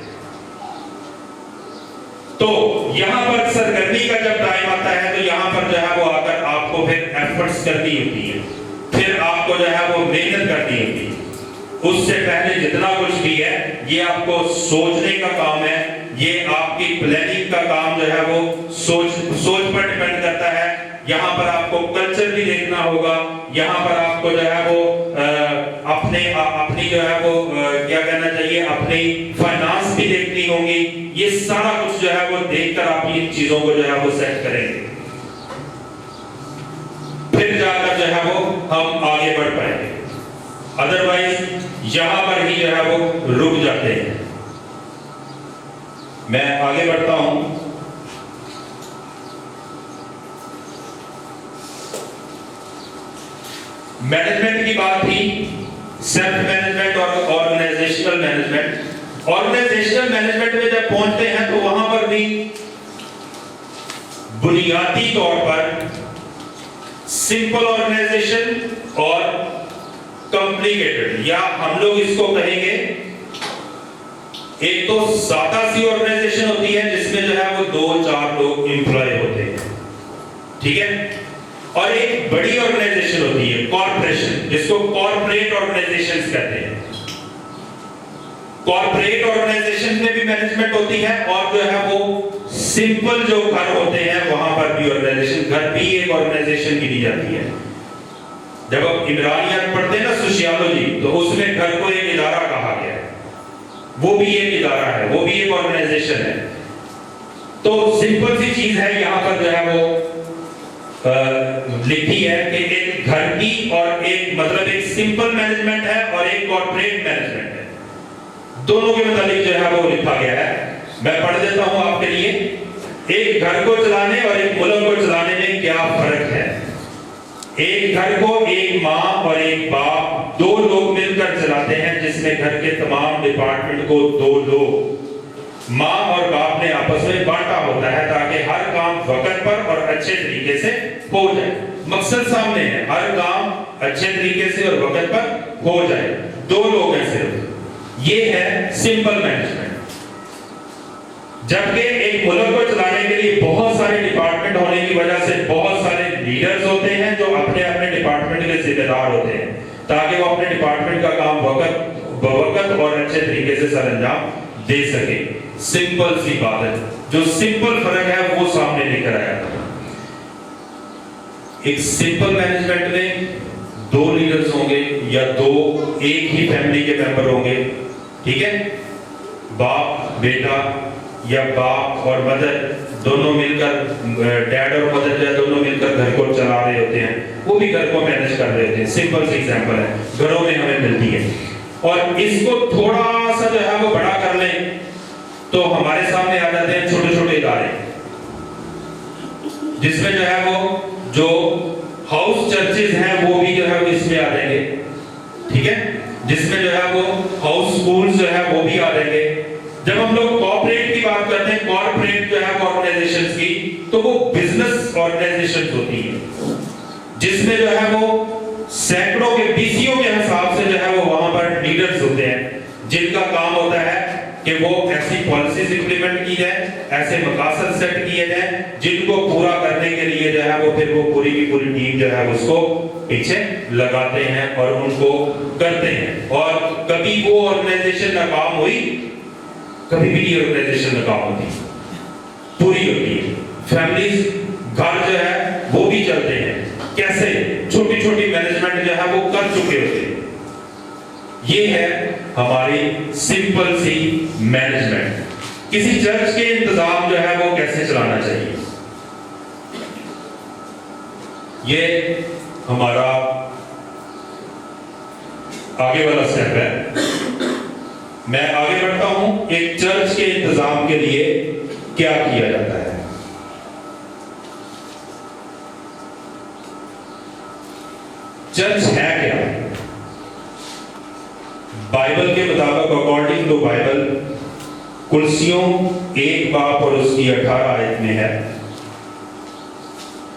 तो यहां पर सरगर्मी का जब टाइम आता है तो यहां पर जो है वो आकर आपको फिर एफर्ट्स करनी होती है, फिर आपको जो है वो मेहनत करनी होती है। उससे पहले जितना कुछ भी है ये आपको सोचने का काम है, ये आपकी प्लानिंग का काम जो है वो सोच पर डिपेंड करता है। यहाँ पर आपको कल्चर भी देखना होगा, यहाँ पर आपको जो है वो अपनी जो है वो क्या कहना चाहिए, अपनी फाइनेंस भी देखनी होगी। ये सारा कुछ जो है वो देखकर आप इन चीजों को जो है वो सेट करेंगे, फिर जाकर जो है वो हम आगे बढ़ पाएंगे। अदरवाइज यहां पर ही जो है वो रुक जाते हैं। मैं आगे बढ़ता हूं। मैनेजमेंट की बात थी, सेल्फ मैनेजमेंट और ऑर्गेनाइजेशनल मैनेजमेंट। ऑर्गेनाइजेशनल मैनेजमेंट में जब पहुंचते हैं तो वहां पर भी बुनियादी तौर पर सिंपल ऑर्गेनाइजेशन और कॉम्प्लिकेटेड, या हम लोग इसको कहेंगे एक तो सादा सी ऑर्गेनाइजेशन होती है जिसमें जो है वो 2-4 लोग एम्प्लॉय होते हैं, ठीक है, और एक बड़ी ऑर्गेनाइजेशन होती है कॉर्पोरेशन, जिसको कॉर्पोरेट ऑर्गेनाइजेशंस कहते हैं। कॉर्पोरेट ऑर्गेनाइजेशन में भी मैनेजमेंट होती है और जो है वो सिंपल जो घर होते हैं वहां पर भी ऑर्गेनाइजेशन, घर भी एक ऑर्गेनाइजेशन गिनी जाती है। जब आप इमरानियत पढ़ते हैं ना, सोशियोलॉजी, तो उसमें घर को एक इदारा कहा गया है, वो भी एक इदारा है, वो भी एक ऑर्गेनाइजेशन है। तो सिंपल सी चीज है, यहां पर जो है वो लिखी है कि एक घर की और एक मतलब एक सिंपल मैनेजमेंट है और एक कॉर्पोरेट मैनेजमेंट है, दोनों के मुताबिक जो है वो लिखा गया है। मैं पढ़ देता हूं आपके लिए। एक घर को चलाने और एक मुल्क को चलाने में क्या फर्क है। एक घर को एक माँ और एक बाप, दो लोग मिलकर चलाते हैं, जिसमें घर के तमाम डिपार्टमेंट को दो लोग माँ और बाप ने आपस में बांटा होता है, ताकि हर काम वक्त पर और अच्छे तरीके से हो जाए। मकसद सामने है, हर काम अच्छे तरीके से और वक्त पर हो जाए। दो लोग हैं सिर्फ, ये है सिंपल मैनेजमेंट। जबकि एक मुल्क को चलाने के लिए बहुत सारे डिपार्टमेंट होने की वजह से बहुत सारे लीडर्स होते हैं जो अपने अपने डिपार्टमेंट के जिम्मेदार होते हैं, ताकि वो अपने डिपार्टमेंट का काम वक्त और अच्छे तरीके से सरअंजाम दे सके। सिंपल सी बात है, जो सिंपल फर्क है वो सामने लेकर आया था। एक सिंपल मैनेजमेंट में दो लीडर्स होंगे या दो एक ही फैमिली के मेंबर होंगे, ठीक है, बाप बेटा या बाप और मदर दोनों मिलकर, डैड और मदर जो दोनों मिलकर घर को चला रहे होते हैं, वो भी घर को मैनेज कर रहे होते हैं। सिंपल सी एग्जांपल है, घरों में हमें मिलती है। और इसको थोड़ा सा जो है वो बड़ा कर लें तो हमारे सामने आ जाते हैं छोटे छोटे इदारे, जिसमें जो है वो जो हाउस चर्चेज हैं वो भी जो है वो इसमें आ जाएंगे, ठीक है, जिसमें जो है वो हाउस स्कूल्स जो है वो भी आ जाएंगे। जब हम लोग कॉर्पोरेट की बात करते हैं, कॉर्पोरेट जो है वो ऑर्गेनाइजेशंस की, तो वो बिजनेस ऑर्गेनाइजेशंस होती है, जिसमें जो है वो सैकड़ों के बीसियों के हिसाब से जो है वो वहां पर लीडर्स होते हैं, जिनका काम होता है कि वो ऐसी पॉलिसीज इंप्लीमेंट की जाए, ऐसे मकासद सेट किए जाए, जिनको पूरा करने के लिए जो है वो फिर वो पूरी की पूरी टीम जो है उसको पीछे लगाते हैं और उनको करते हैं। और कभी वो ऑर्गेनाइजेशन नाकाम हुई, कभी भी ये ऑर्गेनाइजेशन नाकाम होती, पूरी होती है। फैमिलीज, घर जो है वो भी चलते हैं, कैसे छोटी छोटी मैनेजमेंट जो है वो कर चुके होते हैं। ये है हमारी सिंपल सी मैनेजमेंट। किसी चर्च के इंतजाम जो है वो कैसे चलाना चाहिए, ये हमारा आगे वाला स्टेप है। मैं आगे बढ़ता हूं, एक चर्च के इंतजाम के लिए क्या किया जाता है। चर्च है क्या? बाइबल के मुताबिक, अकॉर्डिंग टू बाइबल, कुर्सियों 1 बाप और उसकी 18 आयत में है,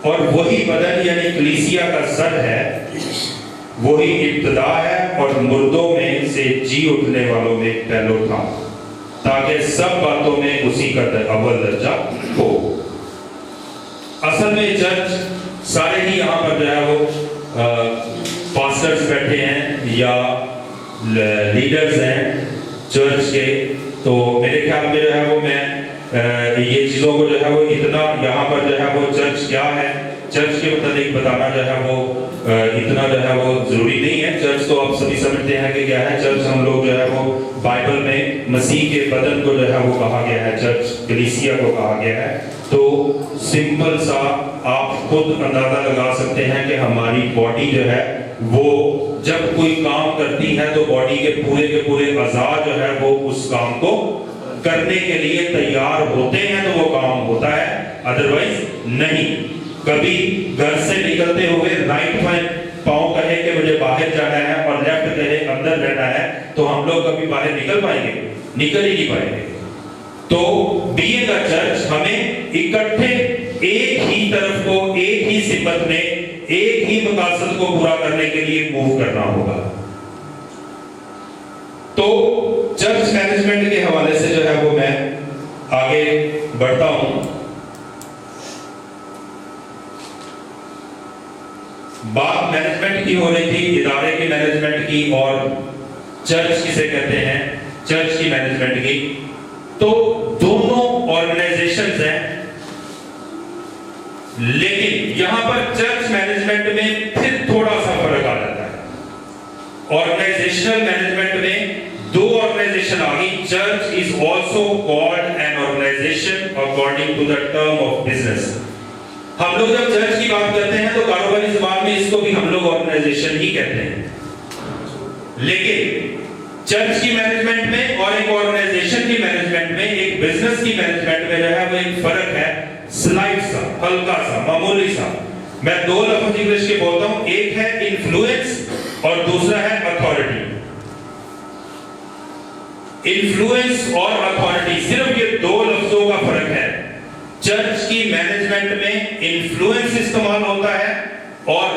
और वही बदन यानी कलीसिया का सर है, वही इब्तिदा है और मुर्दों में से जी उठने वालों में पहलो था, ताकि सब बातों में उसी का अव्वल दर्जा हो। असल में चर्च सारे ही यहाँ पर जो है वो पास्टर्स बैठे हैं या लीडर्स हैं चर्च के, तो मेरे ख्याल में जो है वो मैं ये चीज़ों को जो है वो इतना यहाँ पर जो है वो चर्च क्या है, चर्च के मतलब बताना जो है वो इतना जो है वो जरूरी नहीं है। चर्च तो आप सभी समझते हैं कि क्या है। चर्च हम लोग जो है वो बाइबल में मसीह के बदन को जो है वो कहा गया है, चर्च कलीसिया को कहा गया है। तो सिंपल सा आप खुद अंदाजा लगा सकते हैं कि हमारी बॉडी जो है वो जब कोई काम करती है तो बॉडी के पूरे अज़ा जो है वो उस काम को करने के लिए तैयार होते हैं तो वो काम होता है, अदरवाइज नहीं। कभी घर से निकलते हुए राइट पांव कहे कि मुझे बाहर जाना है और लेफ्ट कहे अंदर रहना है, तो हम लोग कभी बाहर निकल पाएंगे? निकल ही नहीं पाएंगे। तो बीइंग अ चर्च हमें इकट्ठे एक ही तरफ को, एक ही सिमत में, एक ही मकासद को पूरा करने के लिए मूव करना होगा। तो चर्च मैनेजमेंट के हवाले से जो है वो मैं आगे बढ़ता हूं। बात मैनेजमेंट की हो रही थी, इदारे की मैनेजमेंट की, और चर्च किसे कहते हैं, चर्च की मैनेजमेंट की। तो दोनों ऑर्गेनाइजेशंस हैं, लेकिन यहां पर चर्च मैनेजमेंट में फिर थोड़ा सा फर्क आ जाता है। ऑर्गेनाइजेशनल मैनेजमेंट में दो ऑर्गेनाइजेशन आ गई। Church is also called an organization according to the term of business. हम लोग जब चर्च की बात करते हैं तो कारोबारी ज़बान में इसको भी हम लोग ऑर्गेनाइजेशन ही कहते हैं, लेकिन चर्च की मैनेजमेंट में और एक ऑर्गेनाइजेशन की मैनेजमेंट में, एक बिजनेस की मैनेजमेंट में जो है वो एक फर्क है, स्लाइड सा, हल्का सा, मामूली सा। मैं दो लफ्ज इंग्लिश के बोलता हूं, एक है इन्फ्लुएंस और दूसरा है अथॉरिटी। इन्फ्लुएंस और अथॉरिटी, सिर्फ ये दो लफ्जों का फर्क है। चर्च की मैनेजमेंट में इन्फ्लुएंस इस्तेमाल होता है और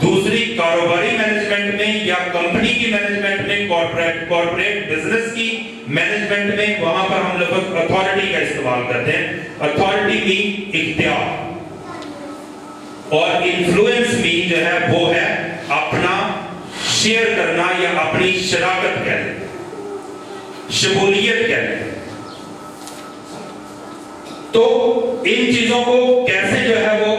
दूसरी कारोबारी मैनेजमेंट में या कंपनी की मैनेजमेंट में, कॉर्पोरेट बिजनेस की मैनेजमेंट में, वहां पर हम लोग अथॉरिटी का इस्तेमाल करते हैं। अथॉरिटी मीन इख्तियार और इन्फ्लुएंस मीन जो है वो है अपना शेयर करना या अपनी शराकत कह लें, शमूलियत कह लें। तो इन चीजों को कैसे जो है वो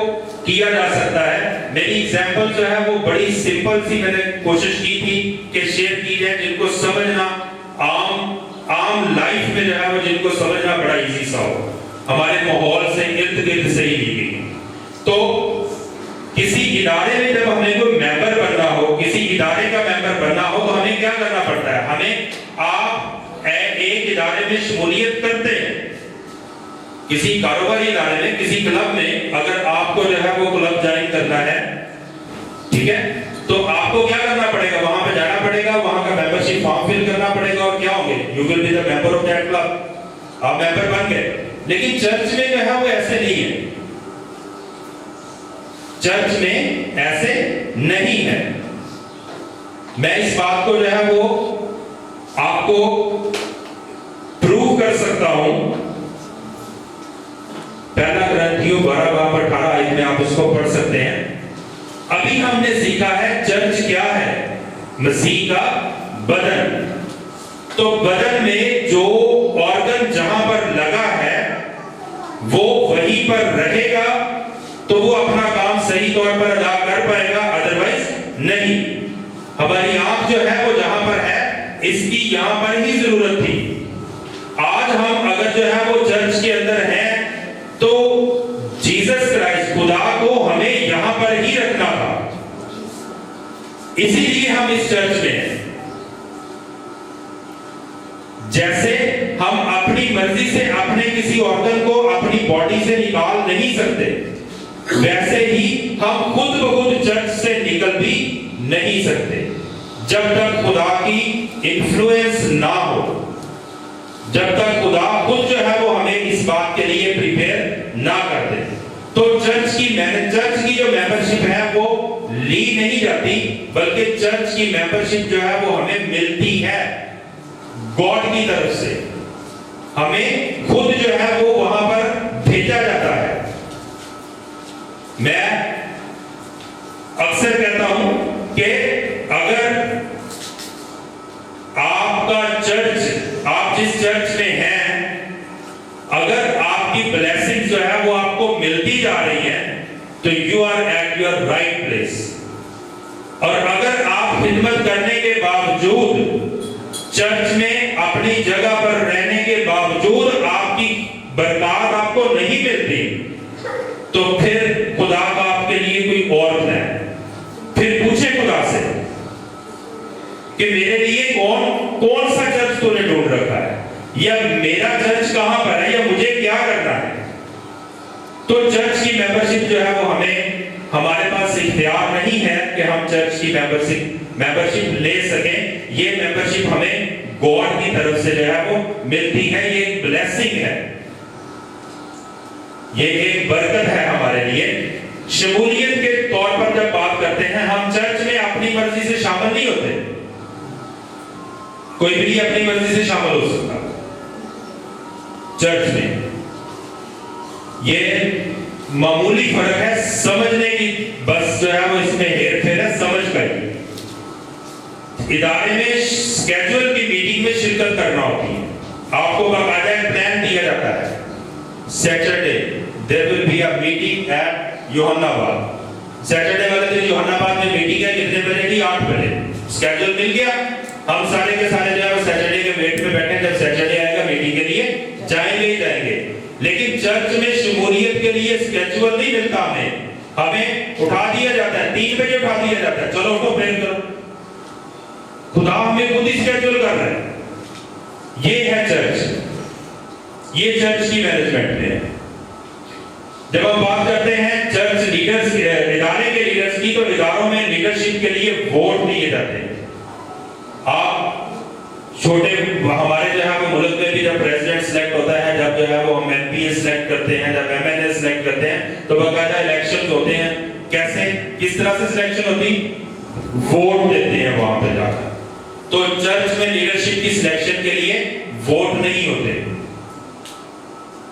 किया जा सकता है, मेरी एग्जांपल जो है वो बड़ी सिंपल सी मैंने कोशिश की थी कि शेयर की जाए, जिनको समझना आम लाइफ में जो है वो जिनको समझना बड़ा इजी सा हो, हमारे माहौल से इर्द गिर्द से ही ली गई। तो किसी इदारे में जब हमें कोई मेंबर बनना हो, किसी इदारे का मेंबर बनना हो, तो हमें क्या करना पड़ता है? हमें आप एक इदारे में शमूलियत करते हैं, किसी कारोबारी इदारे में, किसी क्लब में अगर आपको जो है वो क्लब ज्वाइन करना है, ठीक है, तो आपको क्या करना पड़ेगा? वहां पे जाना पड़ेगा, वहां का मेंबरशिप फॉर्म फिल करना पड़ेगा और क्या होंगे? You will be the member of that club. आप मेंबर बन गए। लेकिन चर्च में जो है वो ऐसे नहीं है, चर्च में ऐसे नहीं है। मैं इस बात को जो है वो आपको प्रूव कर सकता हूं। पहला ग्रंथियों 12-18 में आप इसको पढ़ सकते हैं। अभी हमने सीखा है चर्च क्या है, मसीह का बदन। तो बदन में जो ऑर्गन जहां पर लगा है वो वहीं पर रहेगा, तो वो अपना काम सही तौर पर अदा कर पाएगा, अदरवाइज नहीं। हमारी आंख जो है वो जहां पर है, इसकी यहां पर ही जरूरत थी। आज हम अगर जो है वो चर्च के अंदर हैं, तो जीसस क्राइस्ट खुदा को हमें यहां पर ही रखना था, इसीलिए हम इस चर्च में हैं। जैसे हम अपनी मर्जी से अपने किसी ऑर्गन को अपनी बॉडी से निकाल नहीं सकते, वैसे ही हम खुद ब खुद चर्च से निकल भी नहीं सकते जब तक खुदा की इन्फ्लुएंस ना हो, जब तक खुदा खुद जो है वो हमें इस बात के लिए प्रिपेयर ना कर दे। तो चर्च की जो मेंबरशिप है वो ली नहीं जाती, बल्कि चर्च की मेंबरशिप जो है वो हमें मिलती है गॉड की तरफ से। हमें खुद जो है वो वहां पर भेजा जाता है। मैं अक्सर कहता हूं कि अगर आपका चर्च, आप जिस चर्च में हैं, अगर आपकी ब्लेसिंग जो है वो आपको मिलती जा रही है, तो you are at your right place. और अगर आप खिदमत करने के बावजूद, चर्च में अपनी जगह पर रहने के बावजूद आपकी बरकत आपको नहीं मिलती, तो फिर खुदा का आपके लिए कोई और प्लान है। फिर पूछे खुदा से कि मेरे लिए कौन सा चर्च तूने ढूंढ रखा है, या मेरा चर्च कहां पर है, या मुझे क्या करना है। तो चर्च की मेंबरशिप जो है वो हमारे पास इख्तियार नहीं है कि हम चर्च की मेंबरशिप ले सकें। ये मेंबरशिप हमें गॉड की तरफ से जो है वो मिलती है, ये एक ब्लेसिंग है, ये एक बरकत है हमारे लिए। शमूलियत के तौर पर जब बात करते हैं, हम चर्च में अपनी मर्जी से शामिल नहीं होते, कोई भी अपनी मर्जी से शामिल हो सकता चर्च में। ये मामूली फर्क है, समझने की बस जो है वो इसमें हेरफेर है, समझ कर। इदारे में स्केड्यूल की मीटिंग में शिरकत करना होती है, आपको बाकायदा प्लान दिया जाता है। Saturday there will be a meeting at Yohannabad. Saturday वाले दिन योहन्नाबाद में मीटिंग है, कितने बजे की? 8 बजे। स्केड्यूल मिल गया, हम सारे के सारे जो है वो सैटरडे के वेट में बैठे, जब सैटरडे आएगा मीटिंग के लिए जाएंगे ही जाएंगे। लेकिन चर्च में शमूलियत के लिए स्केड्यूल नहीं मिलता हमें उठा दिया जाता है, 3 बजे उठा दिया जाता है, चलो उठो प्रेयर करो। खुदा हमें खुद ही स्केड्यूल कर रहा है। ये है चर्च, ये चर्च की मैनेजमेंट में है। जब हम बात करते हैं चर्च लीडर्स, इदारे के लीडर्स की, तो इदारों में लीडरशिप के लिए वोट दिए जाते हैं। आप छोटे हमारे जो है वो मुल्क में भी जब प्रेसिडेंट सिलेक्ट होता है, जब जो है वो हम एमपी सिलेक्ट करते हैं, जब एमएलए सिलेक्ट करते हैं, तो बाकायदा इलेक्शन होते हैं। कैसे, किस तरह से सिलेक्शन होती? वोट देते हैं वहां पे जाकर। तो चर्च में लीडरशिप की सिलेक्शन के लिए वोट नहीं होते।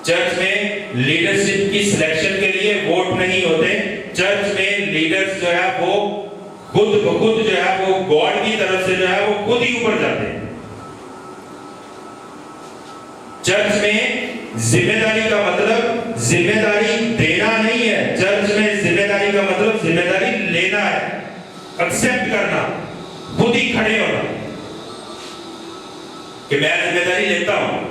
चर्च में लीडरशिप की सिलेक्शन के लिए वोट नहीं होते। चर्च में लीडर्स जो है वो खुद जो है वो गॉड की तरफ से जो है वो खुद ही ऊपर जाते हैं। चर्च में जिम्मेदारी का मतलब जिम्मेदारी देना नहीं है। चर्च में जिम्मेदारी का मतलब जिम्मेदारी लेना है, एक्सेप्ट करना, खुद ही खड़े होना कि मैं जिम्मेदारी लेता हूं।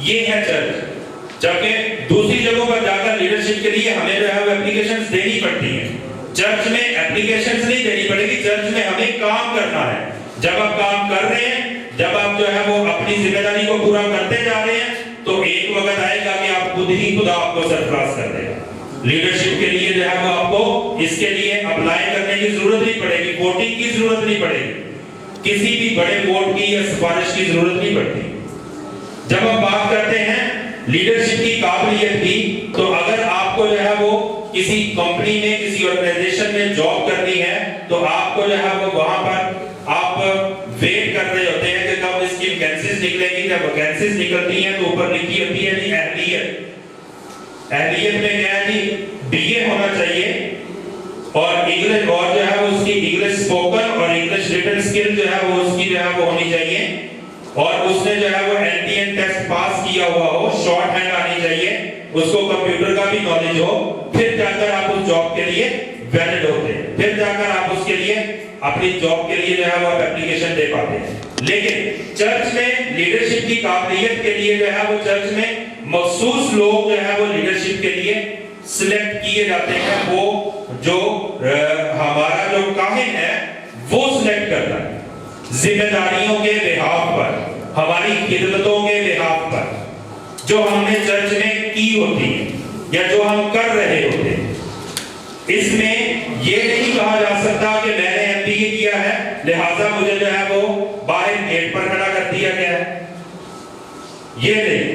ये है चर्च। जबकि दूसरी जगहों पर जाकर लीडरशिप के लिए हमें जो है वो एप्लीकेशंस देनी पड़ती हैं। चर्च में एप्लीकेशंस नहीं देनी पड़ेगी, चर्च में हमें काम करना है। जब आप काम कर रहे हैं, जब आप जो है वो अपनी जिम्मेदारी को पूरा करते जा रहे हैं, तो एक वक्त आएगा कि आप खुद ही खुदा आपको सरफराज कर देगा। लीडरशिप के लिए जो है वो आपको इसके लिए अप्लाई करने की जरूरत नहीं पड़ेगी, वोटिंग की जरूरत नहीं पड़ेगी, किसी भी बड़े वोट की या सिफारिश की जरूरत नहीं पड़ती। जब हम बात करते हैं लीडरशिप की काबिलियत की, तो अगर आपको जो है वो किसी कंपनी में, किसी ऑर्गेनाइजेशन में जॉब करनी है, तो आपको जो है वो वहां पर आप वेट कर रहे होते हैं कि कब इसकी वैकेंसीज निकलेगी। जब वैकेंसीज निकलती हैं तो ऊपर लिखी होती है जी अहलियत। अहलियत में क्या है जी? बीए होना चाहिए और इंग्लिश, और जो है वो उसकी इंग्लिश स्पोकन और इंग्लिश रिटन स्किल जो है वो उसकी जो है वो होनी चाहिए, और उसने जो है वो एनटीएन टेस्ट पास किया हुआ हो, शॉर्ट हैंड आनी चाहिए, उसको कंप्यूटर का भी नॉलेज हो, फिर जाकर आप उस जॉब के लिए वैलिड होते हैं, फिर जाकर आप उसके लिए अपनी जॉब के लिए जो है वो आप एप्लीकेशन दे पाते हैं। लेकिन चर्च में लीडरशिप की काबिलियत के लिए जो है वो चर्च में मखसूस लोग जो है वो लीडरशिप के लिए सिलेक्ट किए जाते हैं। वो जो हमारा जो काहिन है वो सिलेक्ट करता है जिम्मेदारियों के बिहाफ पर, हमारी खिदमतों के बिहाफ पर, जो हमने चर्च में की होती है या जो हम कर रहे होते हैं। इसमें ये नहीं कहा जा सकता कि मैंने एमबीए किया है लिहाजा मुझे जो है वो बाहर गेट पर खड़ा कर दिया गया है, ये नहीं।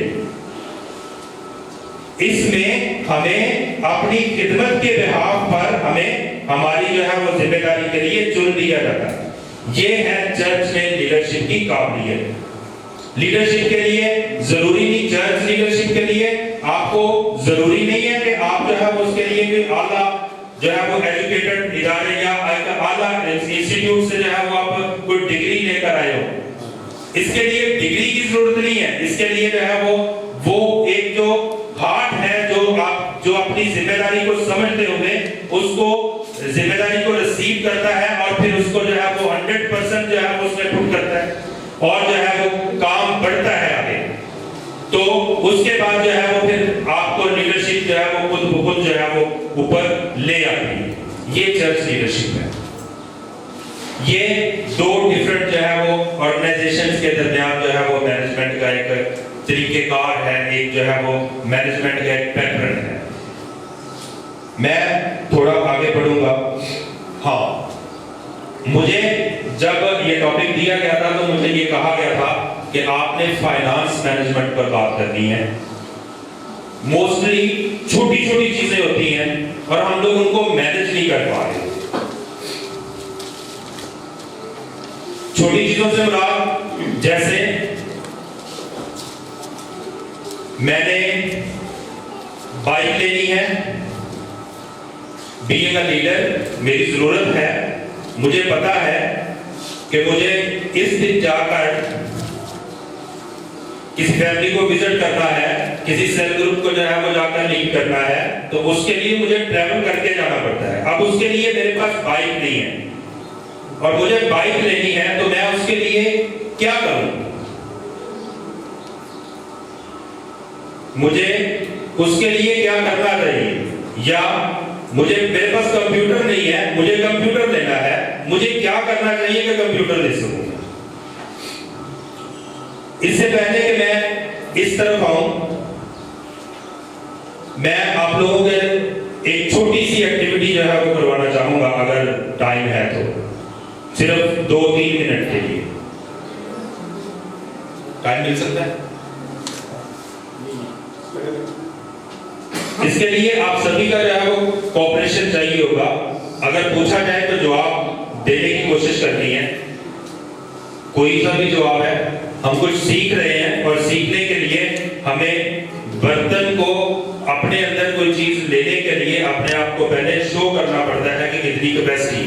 इसमें हमें अपनी खिदमत के बिहाफ पर हमें हमारी जो है वो जिम्मेदारी के लिए चुन दिया जाता है। ये है चर्च में लीडरशिप की काबिलियत। लीडरशिप के लिए जरूरी नहीं, चर्च लीडरशिप के लिए आपको जरूरी नहीं है कि आप जो है वो उसके लिए कोई आला जो है वो एजुकेटेड इदारे या आला इंस्टीट्यूट से जो है वो आप कोई डिग्री लेकर आए हो। इसके लिए डिग्री की जरूरत नहीं है। इसके लिए जो है वो एक जो हार्ट है, जो अपनी जिम्मेदारी को समझते हुए उसको जिम्मेदारी को रिसीव करता है और फिर उसको जो है वो 100% जो है वो उसमें पुट करता है और जो है वो काम बढ़ता है आगे। तो उसके बाद जो है वो फिर आपको लीडरशिप जो है वो खुद ब खुद जो है वो ऊपर ले आती है। ये चर्च लीडरशिप है। ये दो डिफरेंट जो है वो ऑर्गेनाइजेशंस के दरमियान जो है वो मैनेजमेंट का एक तरीकेकार है, एक जो है वो मैनेजमेंट का एक पैटर्न है। मैं थोड़ा आगे बढ़ूंगा। हाँ, मुझे जब ये टॉपिक दिया गया था तो मुझे ये कहा गया था कि आपने फाइनेंस मैनेजमेंट पर बात करनी है। मोस्टली छोटी छोटी चीजें होती हैं और हम लोग उनको मैनेज नहीं कर पा रहे। छोटी चीजों से मुराद जैसे मैंने बाइक लेनी है, बीइंग अ लीडर मेरी जरूरत है, मुझे पता है कि मुझे इस दिन जाकर किसी फैमिली को विजिट करना है, किसी सेल ग्रुप को जो है वो जाकर लीड करना है, तो उसके लिए मुझे ट्रैवल करके जाना पड़ता है। अब उसके लिए मेरे पास बाइक नहीं है और मुझे बाइक लेनी है, तो मैं उसके लिए क्या करूं? मुझे उसके लिए क्या करना चाहिए? या मेरे पास कंप्यूटर नहीं है, मुझे कंप्यूटर लेना है, मुझे क्या करना चाहिए कि कंप्यूटर ले सकूं? इससे पहले कि मैं इस तरफ आऊं, मैं आप लोगों के एक छोटी सी एक्टिविटी जो है वो करवाना चाहूंगा, अगर टाइम है तो, सिर्फ 2-3 मिनट के लिए। टाइम मिल सकता है? इसके लिए आप सभी का जो है वो कोऑपरेशन चाहिए होगा। अगर पूछा जाए तो जवाब देने की कोशिश करनी है। कोई सा भी जवाब है, हम कुछ सीख रहे हैं और सीखने के लिए हमें बर्तन को, अपने अंदर कोई चीज लेने के लिए अपने आप को पहले शो करना पड़ता है कि कितनी कैपेसिटी।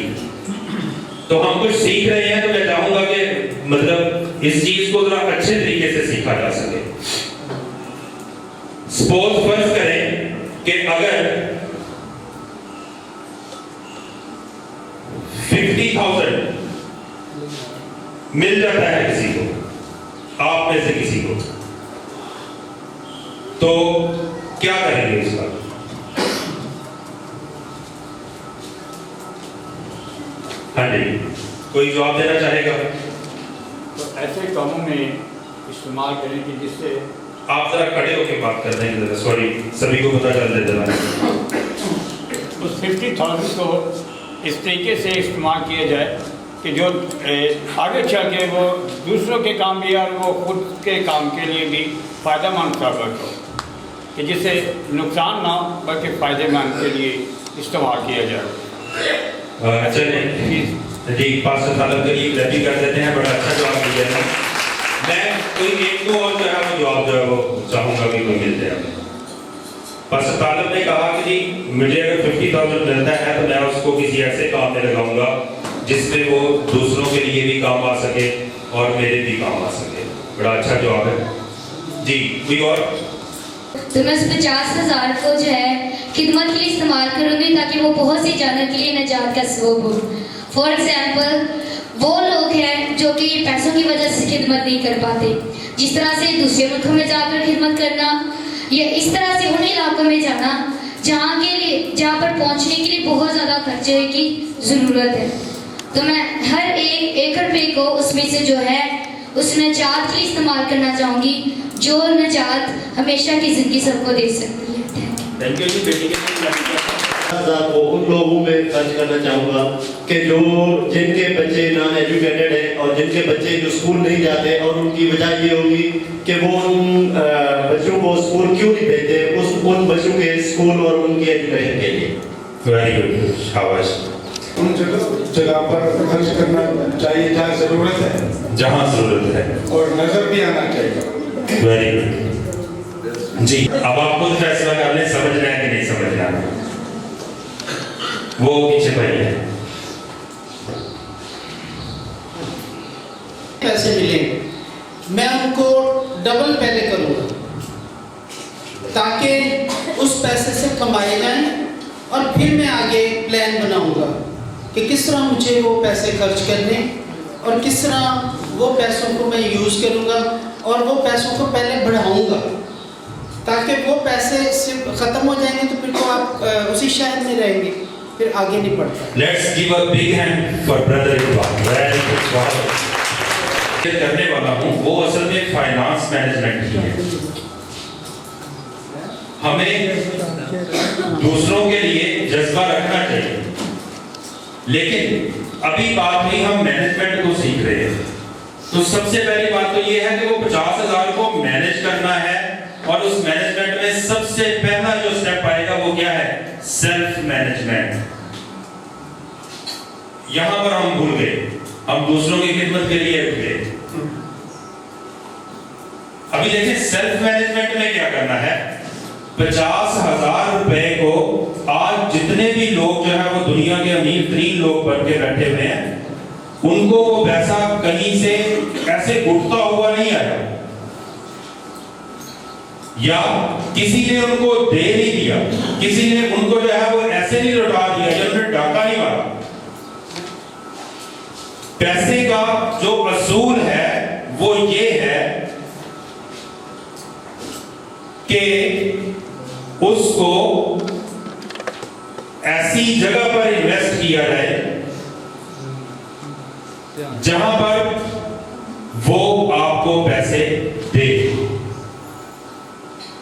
तो हम कुछ सीख रहे हैं, तो मैं चाहूंगा कि मतलब इस चीज को थोड़ा अच्छे तरीके से सीखा जा सके। सपोज फर्ज करें कि अगर 50,000 मिल जाता है किसी को, आप में से किसी को, तो क्या करेंगे इसका? हाँ जी, कोई जवाब देना चाहेगा? तो ऐसे कामों में इस्तेमाल करें कि जिससे आप जरा खड़े होकर बात कर रहे हैं, सॉरी, सभी को पता चल जाए। उस 50,000 को इस तरीके से इस्तेमाल किया जाए कि जो आगे चल के वो दूसरों के काम भी और वो खुद के काम के लिए भी फ़ायदेमंद साबित हो, कि जिससे नुकसान ना हो बल्कि फ़ायदेमंद के लिए इस्तेमाल किया जाए। चलिए जी, पास्टर साहब के लिए क्लैपिंग कर देते हैं, बड़ा अच्छा जवाब दिया है। मैं कोई एक दो और जो है वो जवाब जो है वो चाहूँगा कि कोई मिल जाए। पास्टर साहब ने कहा कि जी मुझे अगर 50,000 मिलता है तो मैं उसको किसी ऐसे काम में लगाऊंगा जिसमें वो दूसरों के लिए भी काम आ सके और मेरे भी काम आ सके। बड़ा अच्छा जवाब है जी। कोई और? तो मैं उस 50,000 को जो है खिदमत के लिए इस्तेमाल करूंगी, ताकि वो बहुत सी जानों के लिए निजात का सबब हो। फॉर एग्जाम्पल, वो लोग हैं जो कि पैसों की वजह से खिदमत नहीं कर पाते, जिस तरह से दूसरे मुल्कों में जाकर खिदमत करना, या इस तरह से उन इलाकों में जाना जहाँ पर पहुँचने के लिए बहुत ज़्यादा खर्चे की ज़रूरत है। तो मैं हर एक रुपये को उसमें से जो है उस निजात के लिए इस्तेमाल करना चाहूँगी, जो निजात हमेशा की ज़िंदगी सबको दे सकती है। थैंक यू जी। बेटी के को उन लोगों में खर्च करना चाहूँगा कि जो जिनके बच्चे नॉन एजुकेटेड हैं और जिनके बच्चे जो स्कूल नहीं जाते, और उनकी वजह ये होगी कि वो उन बच्चों को स्कूल क्यों नहीं भेजते, उन बच्चों के स्कूल और उनके एजुकेशन के लिए। वेरी गुड, शाबाश। उन जगह पर खर्च करना चाहिए जहाँ जरूरत है, जहाँ जरूरत है, और नजर भी आना चाहिए। वेरी गुड जी। अब आप खुद फैसला कर लें, समझना है कि नहीं समझना। वो पीछे भाई है। पैसे मिले मैं उनको डबल पहले करूँगा, ताकि उस पैसे से कमाए जाएं, और फिर मैं आगे प्लान बनाऊंगा कि किस तरह मुझे वो पैसे खर्च करने, और किस तरह वो पैसों को मैं यूज़ करूंगा, और वो पैसों को पहले बढ़ाऊंगा, ताकि वो पैसे सिर्फ ख़त्म हो जाएंगे तो फिर तो आप उसी शहर में रहेंगे, फिर आगे नहीं बढ़ता। Let's give a big hand for brother Iqbal. Very good job. करने वाला हूँ वो असल में फाइनेंस मैनेजमेंट ही है। हमें दूसरों के लिए जज्बा रखना चाहिए, लेकिन अभी बात हुई हम मैनेजमेंट को सीख रहे हैं। तो सबसे पहली बात तो ये है कि वो 50,000 को मैनेज करना है, और उस मैनेजमेंट में सबसे पहला जो स्टेप आएगा वो क्या है? Self management. यहां पर हम भूल गए, हम दूसरों की खिदमत के लिए उठ गए। अभी देखिए सेल्फ मैनेजमेंट में क्या करना है। 50,000 रुपए को आज जितने भी लोग जो है वो दुनिया के अमीर तरीन लोग बन के बैठे हुए हैं, उनको वो पैसा कहीं से ऐसे उठता हुआ नहीं आया। या किसी ने उनको दे नहीं दिया, किसी ने उनको जो है वो ऐसे नहीं लौटा दिया, या उन्हें डाका नहीं मारा। पैसे का जो असूल है वो ये है कि उसको ऐसी जगह पर इन्वेस्ट किया जाए जहां पर वो आपको पैसे दे।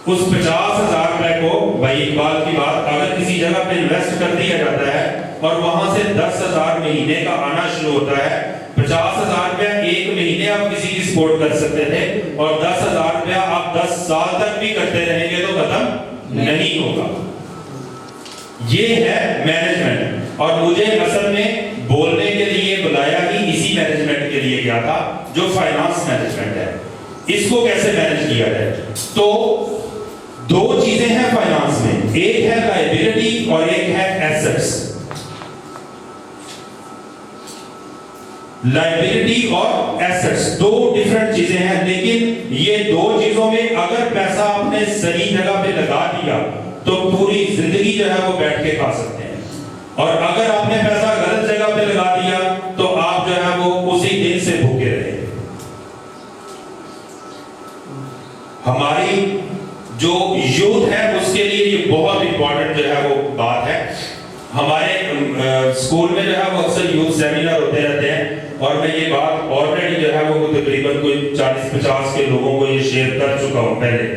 उस 50,000 रुपए को, भाई इकबाल की बात, अगर किसी जगह पे इन्वेस्ट कर दिया जाता है और वहां से 10,000 महीने का आना शुरू होता है, 50,000 रुपया एक महीने आप किसी की सपोर्ट कर सकते थे और 10,000 रुपया आप 10 साल तक भी करते रहेंगे तो खत्म नहीं होगा। ये है मैनेजमेंट। और मुझे असल में बोलने के लिए बुलाया ही इसी मैनेजमेंट के लिए गया था, जो फाइनेंस मैनेजमेंट है। इसको कैसे मैनेज किया जाए? तो दो चीजें हैं फाइनेंस में, एक है लायबिलिटी और एक है एसेट्स। लायबिलिटी और एसेट्स दो डिफरेंट चीजें हैं, लेकिन ये दो चीजों में अगर पैसा आपने सही जगह पे लगा दिया तो पूरी जिंदगी जो है वो बैठ के खा सकते हैं, और अगर आपने पैसा गलत जगह पे लगा दिया तो आप जो है वो उसी दिन से भूखे रहे। हमारी जो यूथ है उसके लिए ये बहुत इंपॉर्टेंट जो है वो बात है। हमारे स्कूल में जो है वो अक्सर यूथ सेमिनार होते रहते हैं, और मैं ये बात ऑलरेडी जो है वो तकरीबन कोई 40-50 के लोगों को ये शेयर कर चुका हूँ पहले,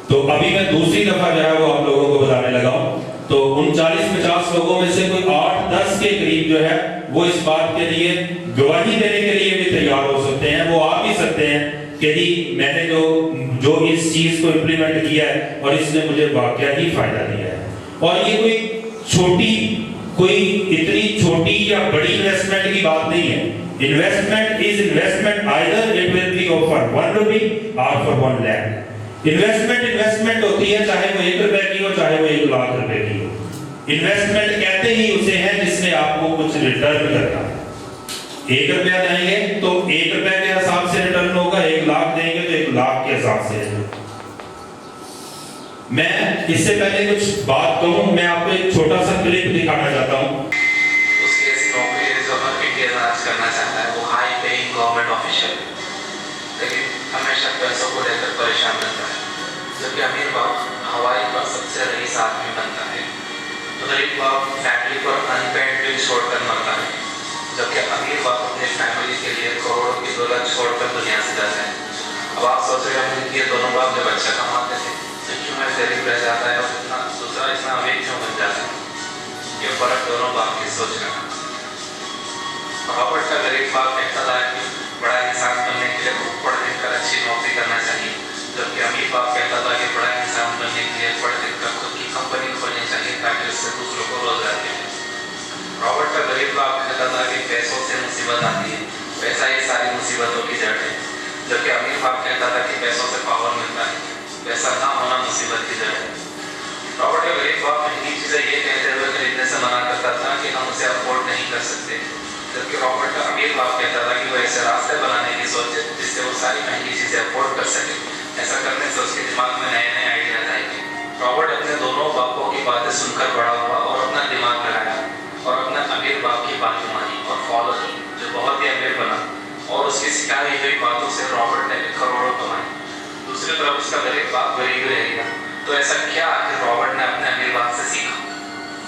तो अभी मैं दूसरी दफा जो है वो आप लोगों को बताने लगा हूँ। तो उन 40-50 लोगों में से कोई 8-10 के करीब जो है वो इस बात के लिए गवाही देने के लिए भी तैयार हो सकते हैं। वो आ भी सकते हैं कि जी मैंने जो इस चीज को इम्प्लीमेंट किया है और इसने मुझे वाकया ही फायदा दिया है। और ये कोई इतनी छोटी या बड़ी इन्वेस्टमेंट की बात नहीं है। Investment is investment, either it will be for 1 रुपी और फॉर 1 लाख। इन्वेस्टमेंट होती है, चाहे वो 1 रुपए की हो चाहे वो 1 लाख रुपए की हो। इन्वेस्टमेंट कहते ही उसे है जिसमें आपको कुछ रिटर्न करना है। 1 रुपया देंगे तो 1 रुपए के हिसाब से रिटर्न होगा, 1 लाख देंगे तो 1 लाख के हिसाब से। मैं इससे पहले कुछ बात कहूं, मैं आपको एक छोटा सा क्लिप दिखाना चाहता हूं। उसकी ऐसी नौकरी है जो हर इंडिया राज करना चाहता है, वो हाई पेइंग गवर्नमेंट ऑफिशियल, लेकिन हमेशा पैसों को लेकर परेशान रहता है। जबकि अमीर बाप हवाई का सबसे रईस आदमी बनता है, तो गरीब बाप फैमिली पर अनपेड बिल छोड़कर मरता है। जबकि अमीर बाप अपने फैमिली के लिए करोड़ों की दौलत छोड़कर दुनिया से जाता है। अब आप सोच रहे होंगे कि ये दोनों बाप जब अच्छा कमाते थे तो क्यों मैं गरीब रह जाता है और दूसरा इतना अमीर क्यों बन जाता है? ये फर्क दोनों बाप की सोच रहा है। रॉबर्ट का गरीब बाप कहता था कि बड़ा इंसान बनने के लिए खूब पढ़ लिख कर अच्छी नौकरी करना चाहिए, जबकि अमीर बाप कहता था कि बड़ा इंसान बनने के लिए पढ़ लिख कर खुद की कंपनी खोलनी चाहिए ताकि उससे दूसरों को रोजगार मिले। रॉबर्ट का गरीब बाप कहता था कि पैसों से मुसीबत आती है, पैसा ही सारी मुसीबतों की जड़ है, जबकि अमीर बाप कहता था कि पैसों से पावर मिलता है, पैसा ना होना मुसीबत की जड़ है। रॉबर्ट का गरीब बाप महंगी चीजें ये कहते हुए खरीदने से मना करता था कि हम उसे अफोर्ड नहीं कर सकते, जबकि रॉबर्ट का अमीर बाप कहता था कि वो ऐसे रास्ते बनाने की सोचे जिससे वो सारी महंगी चीजें अफोर्ड कर सके। ऐसा करने से उसके दिमाग में नए नए आइडियाज आएंगे। रॉबर्ट अपने दोनों बापों की बातें सुनकर बड़ा हुआ और अपना दिमाग लगाया और अपने अमीर बाप की बात मानी और फॉलो की, जो बहुत ही अमीर बना, और उसकी सिखाई हुई बातों से रॉबर्ट ने करोड़ों कमाए। दूसरी तरफ उसका गरीब बाप गरीब रह गया। तो ऐसा क्या कि रॉबर्ट ने अपने अमीर बाप से सीखा?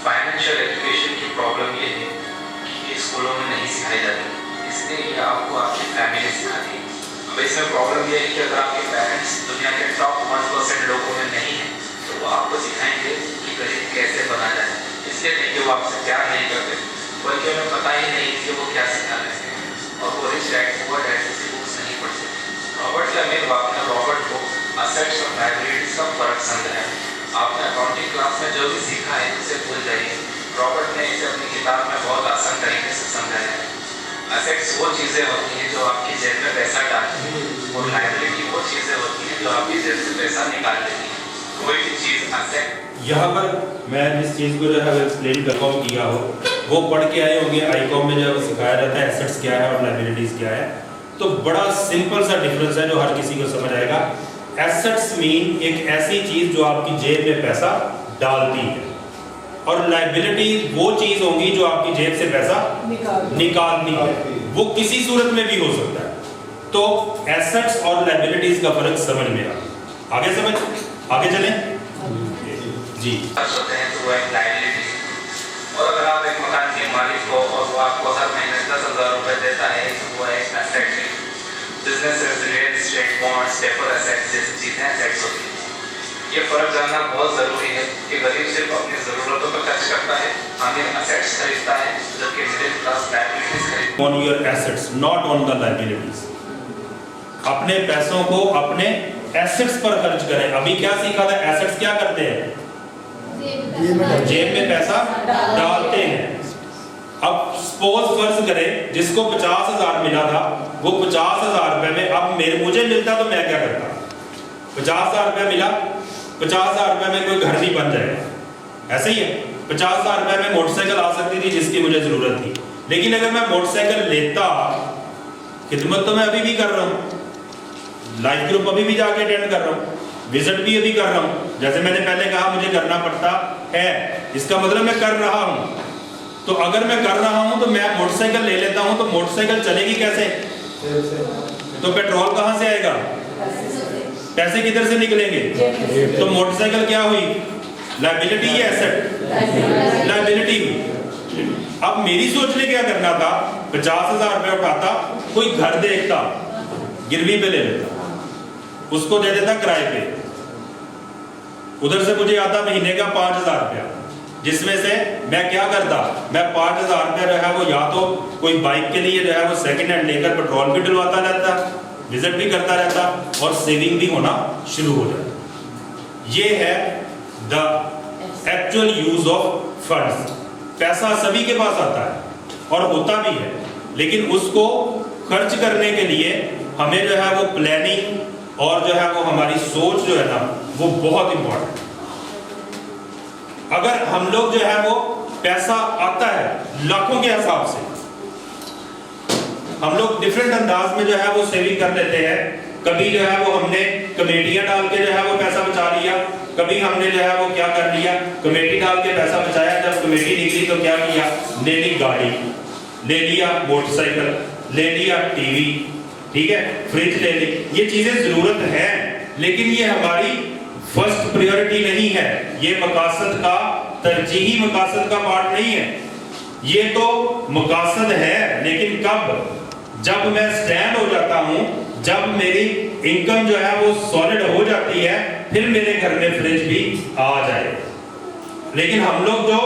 फाइनेंशियल एजुकेशन की प्रॉब्लम ये है कि ये स्कूलों में नहीं सिखाई जाती, इसलिए ये आपको आपकी फैमिली सिखाती है। अब इसमें प्रॉब्लम ये है कि अगर आपके पेरेंट्स दुनिया के टॉप 1% लोगों में नहीं है तो वो आपको सिखाएंगे कि गरीब कैसे बना जाए। इसलिए नहीं कि वो आपसे प्यार नहीं करते, बल्कि उन्हें पता ही नहीं कि वो क्या सिखा रहे हैं, और वो रिच डैड पुअर डैड जैसी बुक्स नहीं पढ़ते। रॉबर्ट के अमीर बाप ने रॉबर्ट को असेट्स और लायबिलिटीज का फर्क समझाया। आपने अकाउंटिंग क्लास में जो भी सीखा है उसे भूल जाइए। रॉबर्ट ने इसे अपनी किताब में बहुत आसान तरीके से समझाया है। असेट्स वो चीजें होती हैं जो आपकी जेब में पैसा डालती हैं, और लायबिलिटी वो चीजें होती हैं जो आपकी जेब से पैसा निकाल देती हैं। कोई भी चीज असेट, यहाँ पर मैं जिस चीज़ को जो है एक्सप्लेन कर पाऊँ किया हो, वो पढ़ के आए होंगे। आईकॉम में जो सिखाया जाता है एसेट्स क्या है और लायबिलिटीज क्या है, तो बड़ा सिंपल सा डिफरेंस है जो हर किसी को समझ आएगा। एसेट्स मीन एक ऐसी चीज जो आपकी जेब में पैसा डालती है, और लाइबिलिटी वो चीज होगी जो आपकी जेब से पैसा निकालती है। वो किसी सूरत में भी हो सकता है। तो एसेट्स और लाइबिलिटीज का फर्क समझ में आगे समझ आगे चलें जी। होते हैं तो वो एक लायबिलिटी, और अगर आप एक मकान के मालिक हो और वो आपको हर महीने 10,000 रुपए देता है तो वो एक एसेट है। Business, real estate, bonds, paper assets जैसी चीजें एसेट्स होती हैं। ये फर्क जानना बहुत जरूरी है कि गरीब सिर्फ अपनी जरूरतों पर खर्च करता है, अमीर एसेट्स खरीदता है, जबकि मिडिल क्लास लायबिलिटीज खरीदता है। On your assets not on the liabilities. अपने पैसों को अपने एसेट्स पर खर्च करें। अभी क्या सीखा था? एसेट्स क्या करते हैं? जेब में पैसा डालते हैं। अब सपोज फर्ज करें जिसको 50,000 मिला था, वो 50,000 रुपए में अब मुझे मिलता तो मैं क्या करता? 50,000 रुपए मिला, 50,000 रुपए में कोई घर नहीं बन जाएगा, ऐसे ही है। 50,000 रुपए में मोटरसाइकिल आ सकती थी जिसकी मुझे जरूरत थी, लेकिन अगर मैं मोटरसाइकिल लेता, खिदमत तो मैं अभी भी कर रहा हूँ, लाइफ ग्रुप अभी भी जाके अटेंड कर रहा हूँ, विजिट भी अभी कर रहा हूँ, जैसे मैंने पहले कहा मुझे करना पड़ता है, इसका मतलब मैं कर रहा हूँ। तो अगर मैं कर रहा हूँ तो मैं मोटरसाइकिल ले लेता हूँ, तो मोटरसाइकिल चलेगी कैसे? तो पेट्रोल कहाँ से आएगा? पैसे किधर से निकलेंगे? तो मोटरसाइकिल क्या हुई? लायबिलिटी या एसेट? लायबिलिटी हुई। अब मेरी सोच में क्या करना था? 50,000 रुपये उठाता, कोई घर देखता, गिरवी पे ले लेता, उसको दे देता किराए पे, उधर से मुझे आता महीने का 5,000 रुपया, जिसमें से मैं क्या करता? मैं 5,000 रुपया जो है वो या तो कोई बाइक के लिए जो है वो सेकंड हैंड लेकर पेट्रोल भी डलवाता रहता, विजिट भी करता रहता, और सेविंग भी होना शुरू हो जाता। ये है the actual use of funds. पैसा सभी के पास आता है और होता भी है, लेकिन उसको खर्च करने के लिए हमें जो है वो प्लानिंग और जो है वो हमारी सोच जो है ना वो बहुत इंपॉर्टेंट है। अगर हम लोग जो है वो पैसा आता है लाखों के हिसाब से, हम लोग डिफरेंट अंदाज में जो है वो सेविंग कर लेते हैं। कभी जो है वो हमने कमेटियां डाल के जो है वो पैसा बचा लिया, कभी हमने जो है वो क्या कर लिया, कमेटी डाल के पैसा बचाया, जब कमेटी निकली तो क्या किया? ले ली गाड़ी, ले लिया मोटरसाइकिल, ले लिया टीवी, ठीक है, फ्रिज ले ली। ये चीजें जरूरत है, लेकिन ये हमारी फर्स्ट प्रायोरिटी नहीं है, ये मकासद का तरजीही मकासद का पार्ट नहीं है। ये तो मकासद है, लेकिन कब? जब मैं स्टैंड हो जाता हूं, जब मेरी इनकम जो है वो सॉलिड हो जाती है, फिर मेरे घर में फ्रिज भी आ जाए। लेकिन हम लोग जो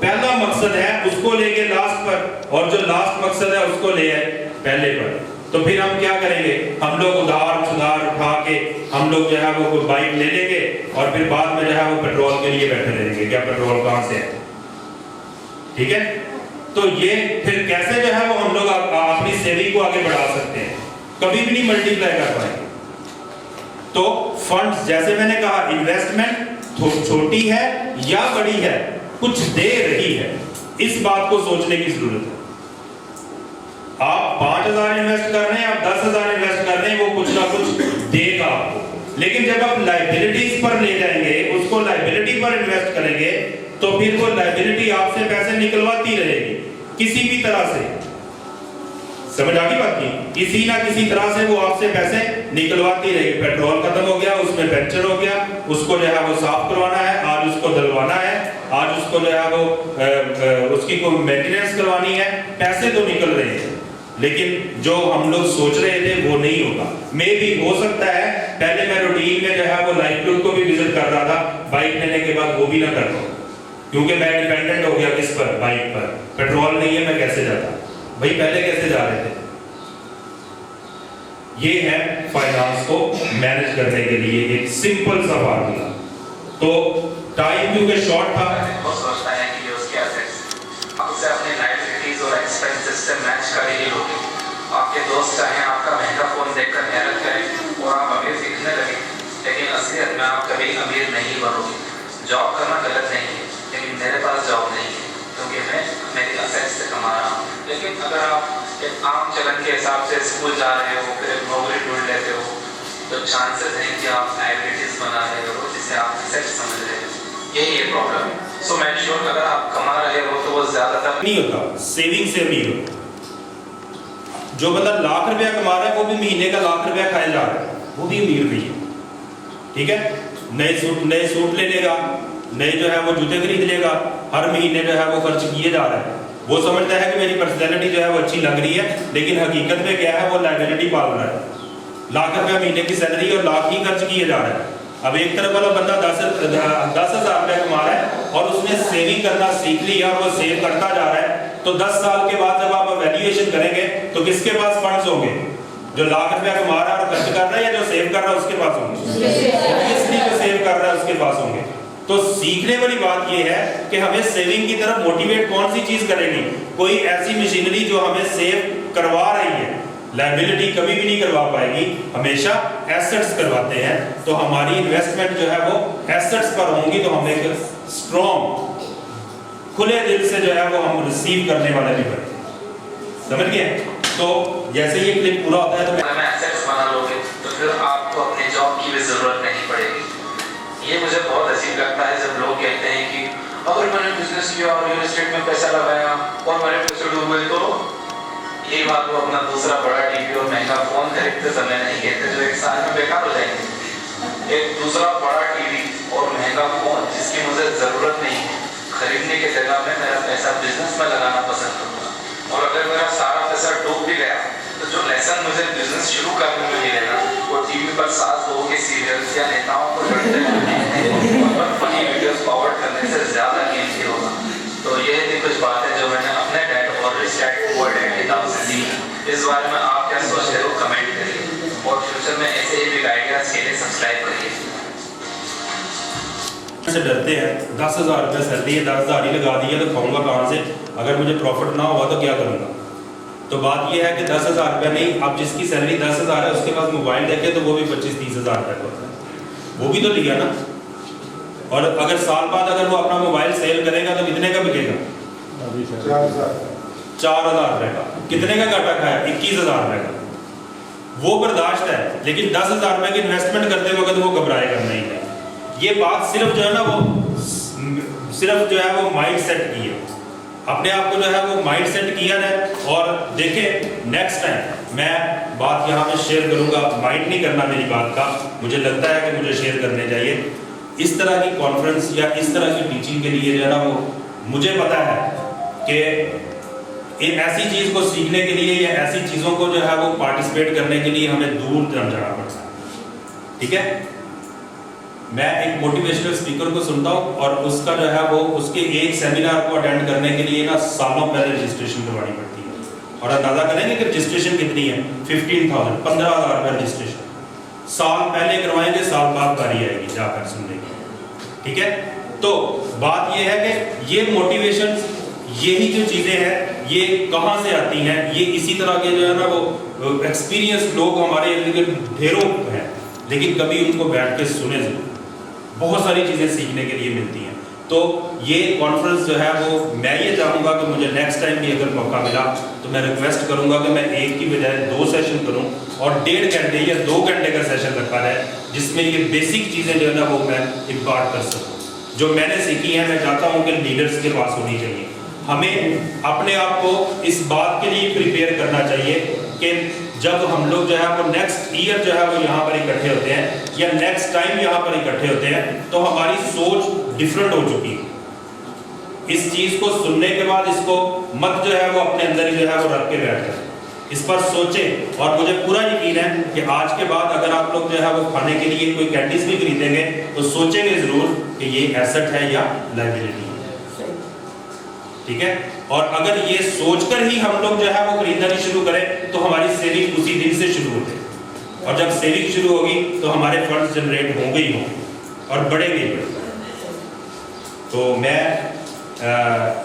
पहला मकसद है उसको लेके लास्ट पर, और जो लास्ट मकसद है उसको ले आए पहले पर, तो फिर हम क्या करेंगे? हम लोग उधार उठा के हम लोग जो है वो कोई बाइक ले लेंगे और फिर बाद में जो है वो पेट्रोल के लिए बैठे रहेंगे, क्या पेट्रोल कहां से है? ठीक है, तो ये फिर कैसे जो है वो हम लोग अपनी सेविंग को आगे बढ़ा सकते हैं? कभी भी नहीं मल्टीप्लाई कर पाएंगे। तो फंड्स, जैसे मैंने कहा, इन्वेस्टमेंट छोटी है या बड़ी है, कुछ दे रही है, इस बात को सोचने की जरूरत है। आप 5,000 इन्वेस्ट कर रहे हैं, आप 10,000 इन्वेस्ट कर रहे हैं, वो कुछ ना कुछ देगा आपको। लेकिन जब आप लायबिलिटीज पर ले जाएंगे, उसको लायबिलिटी पर इन्वेस्ट करेंगे, तो फिर वो लायबिलिटी आपसे पैसे निकलवाती रहेगी किसी भी तरह से। समझ आ गई बात की? किसी ना किसी तरह से वो आपसे पैसे निकलवाती रहेगी। पेट्रोल खत्म हो गया, उसमें पंचर हो गया, उसको जो है वो साफ करवाना है, आज उसको डलवाना है, आज उसको जो है वो उसकी कोई मेंटेनेंस करवानी है, पैसे तो निकल रहे हैं, लेकिन जो हम लोग सोच रहे थे वो नहीं होगा। मे भी हो सकता है पहले मैं रूटीन में जो है वो लाइफ ग्रुप को भी विजिट कर रहा था, बाइक लेने के बाद वो भी ना कर पाऊं, क्योंकि मैं डिपेंडेंट हो गया किस पर? बाइक पर। पेट्रोल नहीं है, मैं कैसे जाता? भाई पहले कैसे जा रहे थे? ये है फाइनेंस को मैनेज करने के लिए एक सिंपल सा फार्मूला। तो टाइम क्योंकि शॉर्ट था, वो सोचता है कि ये उसके एसेट्स आप उसे अपने लायबिलिटीज और एक्सपेंसेस से मैच कर ही लोगे। आपके दोस्त चाहे आपका महंगा फोन देखकर हैरत करें और आप अमीर दिखने लगे, लेकिन असलियत में आप कभी अमीर नहीं बनोगे। जॉब करना गलत नहीं है, लेकिन मेरे पास जॉब नहीं है क्योंकि मैं मेरी असेट्स से कमा रहा हूँ। लेकिन अगर आप एक आम चलन के हिसाब से स्कूल जा रहे हो, फिर एक नौकरी ढूंढ लेते हो, तो चांसेस हैं कि आप लायबिलिटीज बना रहे हो जिसे आप एसेट समझ रहे हो, यही है प्रॉब्लम। सो मैं श्योर अगर आप कमा रहे हो तो वो ज्यादातर नहीं होता, सेविंग से नहीं होता। जो बंदा लाख रुपया कमा रहा है वो भी महीने का लाख रुपया खाया जा रहा है, वो भी अमीर नहीं है। ठीक है, नए सूट ले लेगा, नए जो है वो जूते खरीद लेगा, हर महीने जो है वो खर्च किए जा रहा है। वो समझता है कि मेरी पर्सनैलिटी जो है वो अच्छी लग रही है, लेकिन हकीकत में क्या है, वो लायबिलिटी पाल रहा है। लाख रुपया महीने की सैलरी और लाख ही खर्च किए जा रहा है। अब एक तरफ वाला बंदा 10,000 रुपया कमा रहा है और उसने सेविंग करना सीख लिया और वो सेव करता जा रहा है, तो 10 साल के बाद जब आप वैल्यूएशन करेंगे तो किसके पास फंड्स होंगे? जो लाख रुपया कमा रहा है और खर्च कर रहा है, या जो सेव कर रहा है उसके पास होंगे? इसलिए जो सेव कर रहा है उसके पास होंगे। तो सीखने वाली बात यह है कि हमें सेविंग की तरफ मोटिवेट कौन सी चीज करेगी? कोई ऐसी मशीनरी जो हमें सेव करवा रही है। लायबिलिटी कभी भी नहीं करवा पाएगी, हमेशा एसेट्स करवाते हैं। तो हमारी इन्वेस्टमेंट जो है वो एसेट्स पर होंगी, तो हम एक स्ट्रॉन्ग खुले दिल से जो है वो हम रिसीव करने वाले भी बने। समझ गए? तो जैसे ये क्लिप पूरा होता है तो अगर एसेट्स बना लोगे तो फिर आपको अपने जॉब की भी जरूरत नहीं पड़ेगी। ये मुझे बहुत अजीब लगता है जब लोग कहते हैं कि अगर मैंने बिजनेस किया और रियल एस्टेट में पैसा लगाया और मेरे पैसे डूब गए, तो यही बात वो अपना दूसरा बड़ा टीवी और महंगा फोन खरीदते समय नहीं कहते, जो एक साल में बेकार हो जाएंगे। एक दूसरा बड़ा टीवी और महंगा फोन जिसकी मुझे जरूरत नहीं है, खरीदने की जगह में मेरा पैसा बिजनेस में लगाना पसंद करूंगा। और अगर मेरा सारा पैसा डूब भी गया तो जो लेसन मुझे बिजनेस शुरू करने में मिलेगा वो टीवी पर 7 लोगों के सीरियल्स या नेताओं को लड़ते और फनी वीडियोस फॉरवर्ड करने से ज्यादा कीमती होगा। तो ये थी कुछ बातें जो मैंने अपने डैड और रिच डैड पुअर डैड किताब से सीखी। इस बारे में आप क्या सोचते हो कमेंट करिए, और फ्यूचर में ऐसे ही बिग आइडियाज के लिए सब्सक्राइब करिए। से डरते हैं, 10,000 रुपये सैलरी है, 10,000 ही लगा दिया तो खाऊंगा कहाँ से? अगर मुझे प्रॉफिट ना हुआ तो क्या करूँगा? तो बात यह है कि 10,000 रुपये नहीं, अब जिसकी सैलरी 10,000 है उसके पास मोबाइल देखे तो वो भी 25-30,000 रुपये का होता है, वो भी तो लिया ना। और अगर साल बाद अगर वो अपना मोबाइल सेल करेगा तो कितने का बिकेगा? 4,000 रुपये का। कितने का घाटा खाया? 21,000 रुपये का। वो बर्दाश्त है, लेकिन 10,000 रुपये की इन्वेस्टमेंट करते वक्त वो घबराएगा नहीं। ये बात सिर्फ जो है ना वो सिर्फ जो है वो माइंड सेट की है, अपने आप को जो है वो माइंड सेट किया है। और देखें नेक्स्ट टाइम मैं बात यहाँ पे शेयर करूँगा, माइंड नहीं करना मेरी बात का, मुझे लगता है कि मुझे शेयर करने चाहिए। इस तरह की कॉन्फ्रेंस या इस तरह की टीचिंग के लिए जो है ना वो मुझे पता है कि ऐसी चीज़ को सीखने के लिए या ऐसी चीज़ों को जो है वो पार्टिसिपेट करने के लिए हमें दूर जाना पड़ता है। ठीक है, मैं एक मोटिवेशनल स्पीकर को सुनता हूँ और उसका जो है वो उसके एक सेमिनार को अटेंड करने के लिए ना सालों पहले रजिस्ट्रेशन करवानी पड़ती है। और अंदाजा करेंगे कि रजिस्ट्रेशन कितनी है? 15,000 15,000 रुपये रजिस्ट्रेशन। साल पहले करवाएंगे, साल बाद बारी आएगी जाकर सुनने की। ठीक है, तो बात यह है कि ये मोटिवेशन, यही जो चीज़ें हैं ये कहाँ से आती हैं? ये इसी तरह के जो है ना वो एक्सपीरियंस लोग हमारे इर्द गिर्द ढेरों हैं, लेकिन कभी उनको बैठ के सुने जरूर। बहुत सारी चीज़ें सीखने के लिए मिलती हैं। तो ये कॉन्फ्रेंस जो है वो मैं ये चाहूँगा कि मुझे नेक्स्ट टाइम भी अगर मौका मिला तो मैं रिक्वेस्ट करूँगा कि मैं एक की बजाय 2 सेशन करूँ और 1.5 घंटे या 2 घंटे का सेशन रखा है, जिसमें ये बेसिक चीज़ें जो है ना वो मैं इम्पार्ट कर सकूँ। जो मैंने सीखी है मैं चाहता हूँ कि लीडर्स के पास होनी चाहिए। हमें अपने आप को इस बात के लिए प्रिपेयर करना चाहिए कि जब हम लोग जो है वो नेक्स्ट ईयर जो है वो यहाँ पर इकट्ठे होते हैं या नेक्स्ट टाइम यहाँ पर इकट्ठे होते हैं तो हमारी सोच डिफरेंट हो चुकी है। इस चीज़ को सुनने के बाद इसको मत जो है वो अपने अंदर ही जो है वो रख के बैठ जाए, इस पर सोचें। और मुझे पूरा यकीन है कि आज के बाद अगर आप लोग जो है वो खाने के लिए कोई कैंडीज भी खरीदेंगे तो सोचेंगे ज़रूर कि ये एसेट है या लायबिलिटी है। ठीक है, और अगर ये सोचकर ही हम लोग जो है वो खरीदारी शुरू करें तो हमारी सेविंग उसी दिन से शुरू होती है। और जब सेविंग शुरू होगी तो हमारे फंड्स जनरेट होंगे ही होंगे और बढ़ेंगे ही बढ़ेंगे। तो मैं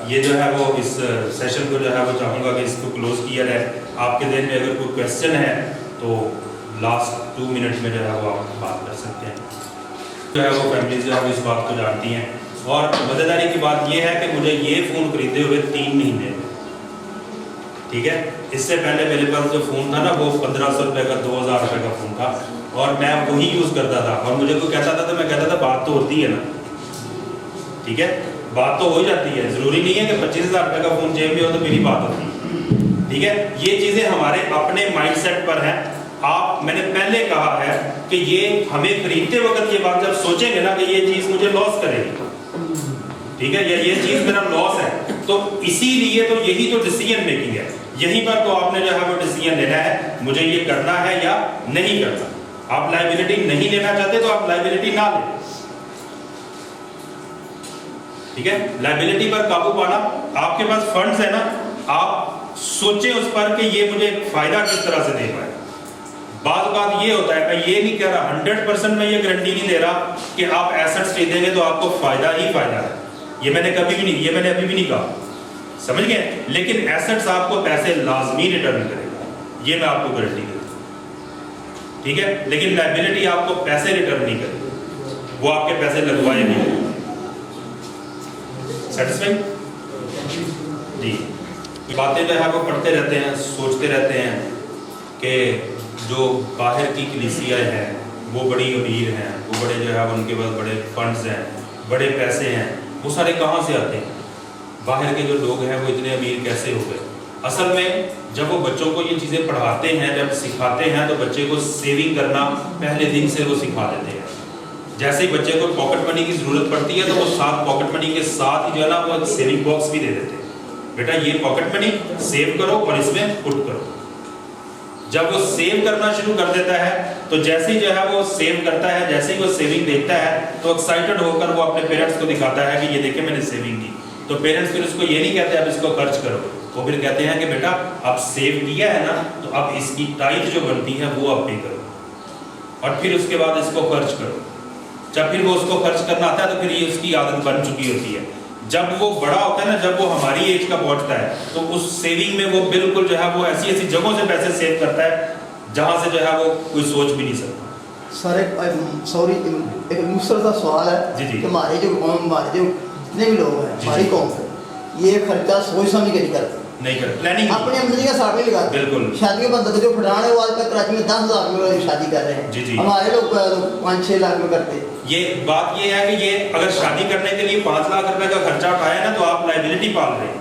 ये जो है वो इस सेशन को जो है वो चाहूँगा कि इसको क्लोज किया जाए। आपके दिन में अगर कोई क्वेश्चन है तो लास्ट 2 मिनट में जो है वो आप बात कर सकते हैं। जो है वो फैमिली जो है वो इस बात को जानती हैं। और मज़ेदारी की बात यह है कि मुझे ये फ़ोन खरीदे हुए 3 महीने। ठीक है, इससे पहले मेरे पास जो फ़ोन था ना वो 1,500 रुपये का 2,000 रुपये का फ़ोन था। और मैं वही यूज़ करता था, और मुझे कोई कहता था तो मैं कहता था बात तो होती है ना, ठीक है, बात तो हो जाती है, ज़रूरी नहीं है कि 25,000 रुपये का फ़ोन जेब में हो तो मेरी बात होती है, ठीक है। ये चीज़ें हमारे अपने माइंडसेट पर हैं। मैंने पहले कहा है कि ये हमें खरीदते वक्त ये बात जब सोचेंगे ना कि ये चीज़ मुझे लॉस करेगी, ठीक है, या ये चीज़ मेरा लॉस है, तो इसीलिए तो यही तो डिसीजन मेकिंग है, यहीं पर तो आपने जो है वो डिसीजन लेना है, मुझे ये करना है या नहीं करना। आप लायबिलिटी नहीं लेना चाहते तो आप लायबिलिटी ना लें, ठीक है। लायबिलिटी पर काबू पाना, आपके पास फंड्स है ना, आप सोचें उस पर कि ये मुझे फायदा किस तरह से दे पाए। बात ये होता है, मैं ये नहीं कह रहा 100% मैं ये गारंटी नहीं दे रहा कि आप एसेट्स खरीदेंगे तो आपको फायदा ही फायदा है, ये मैंने कभी भी नहीं, ये मैंने अभी भी नहीं कहा, समझ गए। लेकिन एसेट्स आपको पैसे लाजमी रिटर्न करेगा, ये मैं आपको गारंटी देता हूं, ठीक है। लेकिन लायबिलिटी आपको पैसे रिटर्न नहीं करेगी, वो आपके पैसे लगवाए नहीं। सेटिस्फाइड जी। बातें जो है वो पढ़ते रहते हैं, सोचते रहते हैं कि जो बाहर की कलीसियाँ हैं वो बड़ी अमीर हैं, वो बड़े जो है उनके पास बड़े फंड्स हैं, बड़े पैसे हैं, वो सारे कहाँ से आते हैं? बाहर के जो लोग हैं वो इतने अमीर कैसे हो गए? असल में जब वो बच्चों को ये चीज़ें पढ़ाते हैं, जब सिखाते हैं, तो बच्चे को सेविंग करना पहले दिन से वो सिखा देते हैं। जैसे ही बच्चे को पॉकेट मनी की ज़रूरत पड़ती है तो वो साथ पॉकेट मनी के साथ ही जो है ना वो सेविंग बॉक्स भी दे देते हैं, बेटा ये पॉकेट मनी सेव करो और इसमें पुट करो। जब वो सेव करना शुरू कर देता है तो जैसे ही जो है वो सेव करता है, जैसे ही वो सेविंग देखता है तो एक्साइटेड होकर वो अपने पेरेंट्स को दिखाता है कि ये देखे मैंने सेविंग की। तो पेरेंट्स फिर उसको ये नहीं कहते अब इसको खर्च करो, वो फिर कहते हैं कि बेटा अब सेव किया है ना तो अब इसकी टाइट जो बनती है वो अब पे करो और फिर उसके बाद इसको खर्च करो। जब फिर वो उसको खर्च करना आता है तो फिर ये उसकी आदत बन चुकी होती है। जब वो बड़ा होता है ना, जब वो हमारी एज का पहुंचता है तो उस सेविंग में वो बिल्कुल जो है वो ऐसी ऐसी जगहों से पैसे सेव करता है जहां से जो है वो कोई सोच भी नहीं सकता। सर एक दूसरा सा सवाल है जी जी। कि हमारे जो जितने भी लोग हैं हमारी कौम से ये खर्चा सोच समझ के नहीं करते, नहीं कर प्लानिंग अपनी आमदनी का साथ नहीं लगाते। बिल्कुल। शादी के बंदे जो फटान है वो आजकल कराची में 10,000 में शादी कर रहे हैं। जी जी। हमारे लोग 5-6 लाख में करते। ये बात ये है कि ये अगर शादी करने के लिए 5 लाख रुपए का खर्चा उठाया ना तो आप लायबिलिटी पाल रहे हैं।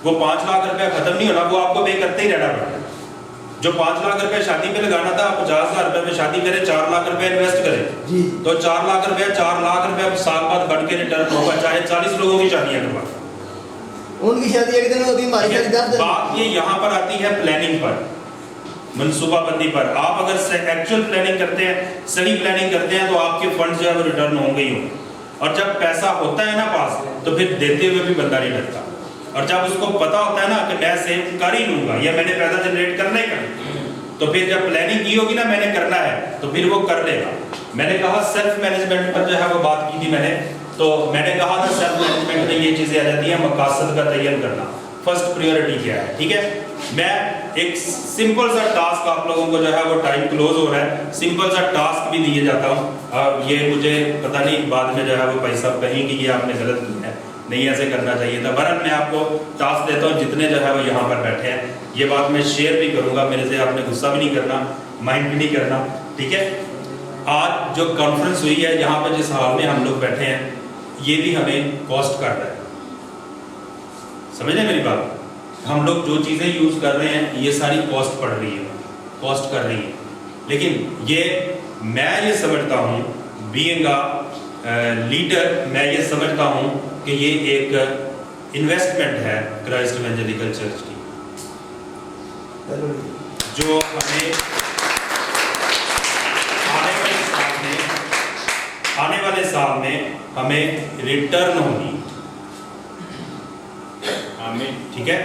वो 5 लाख रुपया खत्म नहीं होना, वो आपको पे करते ही रहना पड़ता है। जो 5 लाख रुपए शादी पे लगाना था, आप 50,000 रुपए में शादी करें, 4 लाख रुपए इन्वेस्ट करें जी। तो 4 लाख रुपए साल बाद बढ़ के रिटर्न होगा, चाहे 40 लोगों की शादियां करवा। उनकी शादी एक दिन होती है, हमारी शादी 10 दिन। बात ये यहाँ पर आती है प्लानिंग पर, मनसूबाबंदी पर। आप अगर एक्चुअल प्लानिंग करते हैं, सही प्लानिंग करते हैं तो आपके फंड जो है वो रिटर्न होंगे ही होंगे। और जब पैसा होता है ना पास तो फिर देते हुए भी बंदा नहीं डरता। और जब उसको पता होता है ना कि मैं सेव कर ही लूंगा या मैंने पैसा जनरेट करना ही करना, तो फिर जब प्लानिंग की होगी ना मैंने करना है तो फिर वो कर लेगा। मैंने कहा सेल्फ मैनेजमेंट पर जो है वो बात की थी मैंने, तो मैंने कहा था सेल्फ मैनेजमेंट में ये चीज़ें आ जाती हैं, मकासद का तयन करना, फर्स्ट प्रायोरिटी क्या है, ठीक है। मैं एक सिंपल सा टास्क आप लोगों को जो है वो टाइम क्लोज हो रहा है, सिंपल सा टास्क भी दिए जाता हूँ। अब ये मुझे पता नहीं बाद में जो है वो भाई साहब कहीं कि ये आपने गलत किया है, नहीं ऐसे करना चाहिए था। बहरहाल मैं आपको टास्क देता हूँ, जितने जो है वो यहाँ पर बैठे हैं ये बात मैं शेयर भी करूँगा, मेरे से आपने गुस्सा भी नहीं करना, माइंड भी नहीं करना, ठीक है। आज जो कॉन्फ्रेंस हुई है यहाँ पर जिस हाल में हम लोग बैठे हैं ये भी हमें कॉस्ट कर रहा है, समझ रहे मेरी बात। हम लोग जो चीज़ें यूज़ कर रहे हैं ये सारी कॉस्ट पड़ रही है, कॉस्ट कर रही है। लेकिन ये मैं ये समझता हूँ बीइंग अ लीडर, मैं ये समझता हूँ कि ये एक इन्वेस्टमेंट है क्राइस्ट इवेंजेलिकल चर्च की, जो हमें आने वाले साल में हमें रिटर्न होगी, ठीक है।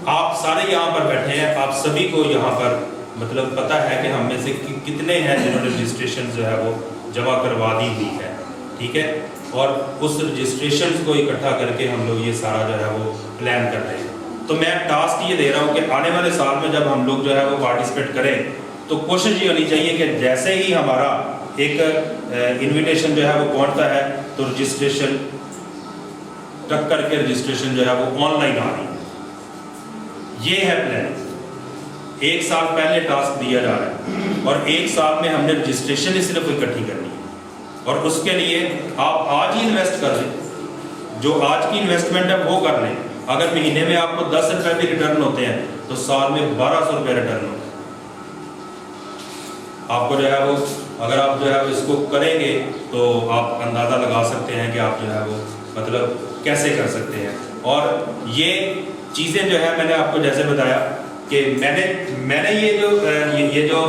आप सारे यहाँ पर बैठे हैं, आप सभी को यहाँ पर मतलब पता है कि हम में से कितने हैं जिन्होंने रजिस्ट्रेशन जो है वो जमा करवा दी हुई है, ठीक है। और उस रजिस्ट्रेशन को इकट्ठा करके हम लोग ये सारा जो है वो प्लान कर रहे हैं। तो मैं टास्क ये दे रहा हूँ कि आने वाले साल में जब हम लोग जो है वो पार्टिसिपेट करें तो कोशिश ये होनी चाहिए कि जैसे ही हमारा एक इनविटेशन जो है वो पहुँचता है तो रजिस्ट्रेशन टक करके रजिस्ट्रेशन जो है वो ऑनलाइन आ रही है। ये है प्लान, 1 साल पहले टास्क दिया जा रहा है और 1 साल में हमने रजिस्ट्रेशन ही सिर्फ इकट्ठी करनी है। और उसके लिए आप आज ही इन्वेस्ट कर लें, जो आज की इन्वेस्टमेंट है वो कर लें। अगर महीने में आपको 10 रुपये भी रिटर्न होते हैं तो साल में 1200 रुपये रिटर्न होते हैं। आपको जो है वो, अगर आप जो है वो इसको करेंगे तो आप अंदाज़ा लगा सकते हैं कि आप जो है वो मतलब कैसे कर सकते हैं। और ये चीज़ें जो है मैंने आपको जैसे बताया कि मैंने ये जो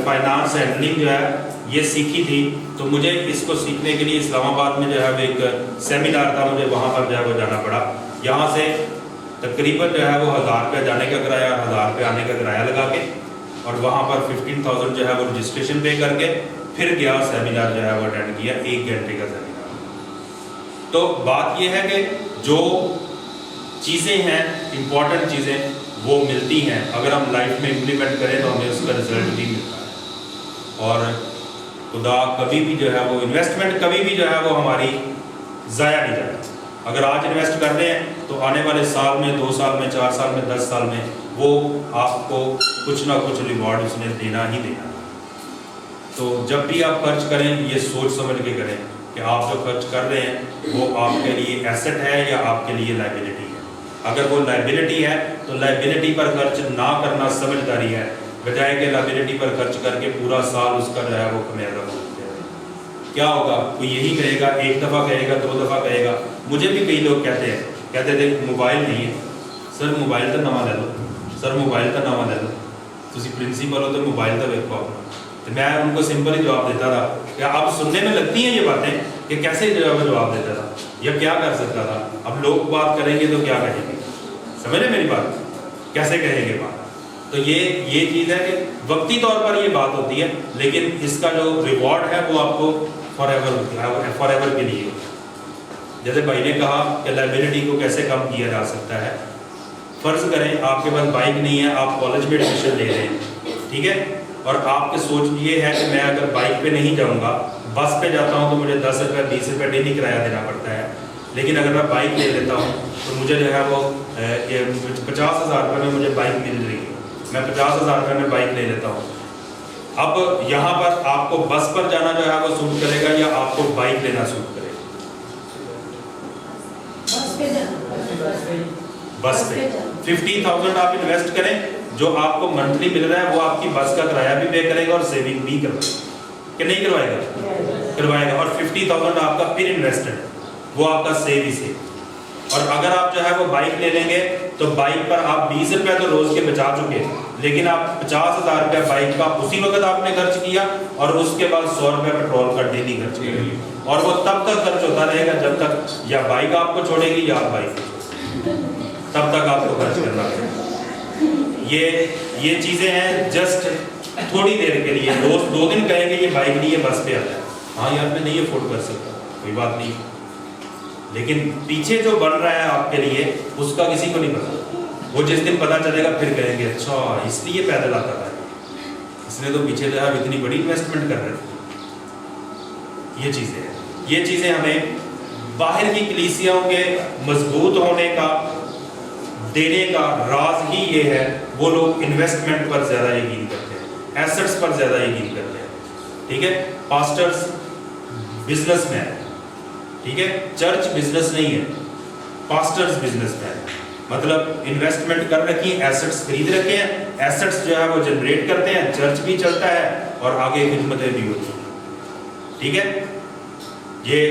फाइनेंस हैंडलिंग जो है ये सीखी थी, तो मुझे इसको सीखने के लिए इस्लामाबाद में जो है वो एक सेमिनार था, मुझे वहाँ पर जो है वो जाना पड़ा। यहाँ से तकरीबन जो है वो 1000 रुपये जाने का किराया, 1000 रुपये आने का किराया लगा के, और वहाँ पर 15,000 जो है वो रजिस्ट्रेशन पे करके फिर गया सेमिनार जो है वो अटेंड किया, 1 घंटे का सेमिनार। तो बात ये है कि जो चीज़ें हैं, इम्पॉर्टेंट चीज़ें वो मिलती हैं, अगर हम लाइफ में इम्प्लीमेंट करें तो हमें उसका रिजल्ट भी मिलता है। और खुदा कभी भी जो है वो इन्वेस्टमेंट कभी भी जो है वो हमारी ज़ाया नहीं जाती। अगर आज इन्वेस्ट कर रहे हैं तो आने वाले साल में, 2 साल में, 4 साल में, 10 साल में वो आपको कुछ ना कुछ रिवॉर्ड उसने देना ही देना। तो जब भी आप खर्च करें ये सोच समझ के करें कि आप जो खर्च कर रहे हैं वो आपके लिए एसेट है या आपके लिए लायबिलिटी है। अगर वो लायबिलिटी है तो लायबिलिटी पर खर्च ना करना समझदारी है, बजाय के लायबिलिटी पर खर्च करके पूरा साल उसका जो है वो खमियाजा भुगतते हैं। क्या होगा, कोई यही कहेगा, 1 दफ़ा कहेगा, 2 दफ़ा कहेगा। मुझे भी कई लोग कहते थे मोबाइल नहीं है सर, मोबाइल तो नवा ले लो, सर मोबाइल तो नवा ले लो, तुम प्रिंसीपल हो तो मोबाइल तो देखो अपना। तो मैं उनको सिंपल ही जवाब देता था। क्या आप सुनने में लगती हैं ये बातें कि कैसे जवाब देता था या क्या कर सकता था। अब लोग बात करेंगे तो क्या कहेंगे, समझ रहे मेरी बात, कैसे कहेंगे बात। तो ये चीज़ है कि वक्ती तौर पर ये बात होती है, लेकिन इसका जो रिवॉर्ड है वो आपको फॉरएवर के लिए। जैसे भाई ने कहा कि लायबिलिटी को कैसे कम किया जा सकता है। फ़र्ज़ करें आपके पास बाइक नहीं है, आप कॉलेज में एडमिशन ले रहे हैं, ठीक है, और आपकी सोच ये है कि मैं अगर बाइक पे नहीं जाऊंगा, बस पे जाता हूं तो मुझे 10 रुपये 20 रुपये डेली किराया देना पड़ता है। लेकिन अगर मैं बाइक ले लेता हूं तो मुझे जो है वो 50,000 रुपये में मुझे बाइक मिल रही है, मैं 50,000 रुपये में बाइक ले लेता हूँ। अब यहाँ पर आपको बस पर जाना जो है वो सूट करेगा या आपको बाइक लेना सूट करेगा? बस पे 50,000 आप इन्वेस्ट करें, जो आपको मंथली मिल रहा है वो आपकी बस का किराया भी पे करेगा और सेविंग भी करवाएगा कि नहीं करवाएगा? करवाएगा। और 50,000 आपका फिर इन्वेस्टेड है, वो आपका सेव ही सेव। और अगर आप जो है वो बाइक ले लेंगे तो बाइक पर आप 20 रुपये तो रोज के बचा चुके, लेकिन आप 50,000 रुपये बाइक का उसी वक्त आपने खर्च किया और उसके बाद 100 रुपये पेट्रोल का डेली खर्च किया। और वो तब तक खर्च होता रहेगा जब तक या बाइक आपको छोड़ेगी या आप बाइक तब तक आपको खर्च करना पड़ेगा। ये चीज़ें हैं जस्ट थोड़ी देर के लिए। दोस्त 2 दिन कहेंगे ये बाइक नहीं है, बस पे आता है, हाँ यार मैं नहीं अफोर्ड कर सकता, कोई बात नहीं, लेकिन पीछे जो बन रहा है आपके लिए उसका किसी को नहीं पता। वो जिस दिन पता चलेगा फिर कहेंगे अच्छा इसलिए पैदल आता था, इसने तो पीछे जो है इतनी बड़ी इन्वेस्टमेंट कर रहे थे। ये चीज़ें हैं, ये चीज़ें हमें बाहर की कलीसियाओं के मजबूत होने का, देने का राज ही ये है, वो लोग इन्वेस्टमेंट पर ज़्यादा यकीन करते हैं, एसेट्स पर ज़्यादा यकीन करते हैं, ठीक है। पास्टर्स बिजनेसमैन, ठीक है, चर्च बिजनेस नहीं है, पास्टर्स बिजनेसमैन, मतलब इन्वेस्टमेंट कर रखी है, एसेट्स खरीद रखे हैं, एसेट्स जो है वो जनरेट करते हैं, चर्च भी चलता है और आगे खिदमतें भी होती हैं, ठीक है। ये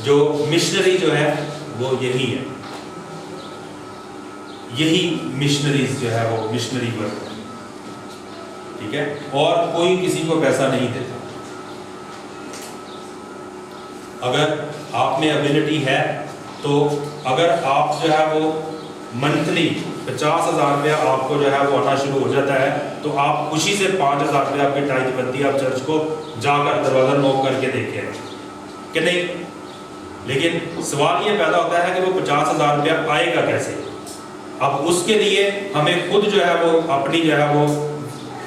जो मिशनरी जो है वो यही है, यही मिशनरीज जो है वो मिशनरी वर्क है, ठीक है, और कोई किसी को पैसा नहीं देता। अगर आप में एबिलिटी है तो अगर आप जो है वो मंथली 50,000 रुपया आपको जो है वो आना शुरू हो जाता है तो आप खुशी से 5,000 रुपया आपकी टाइज बनती है, आप चर्च को जाकर दरवाज़ा नॉक करके देखें कि नहीं। लेकिन सवाल ये पैदा होता है कि वो 50,000 रुपया आएगा कैसे। अब उसके लिए हमें खुद जो है वो अपनी जो है वो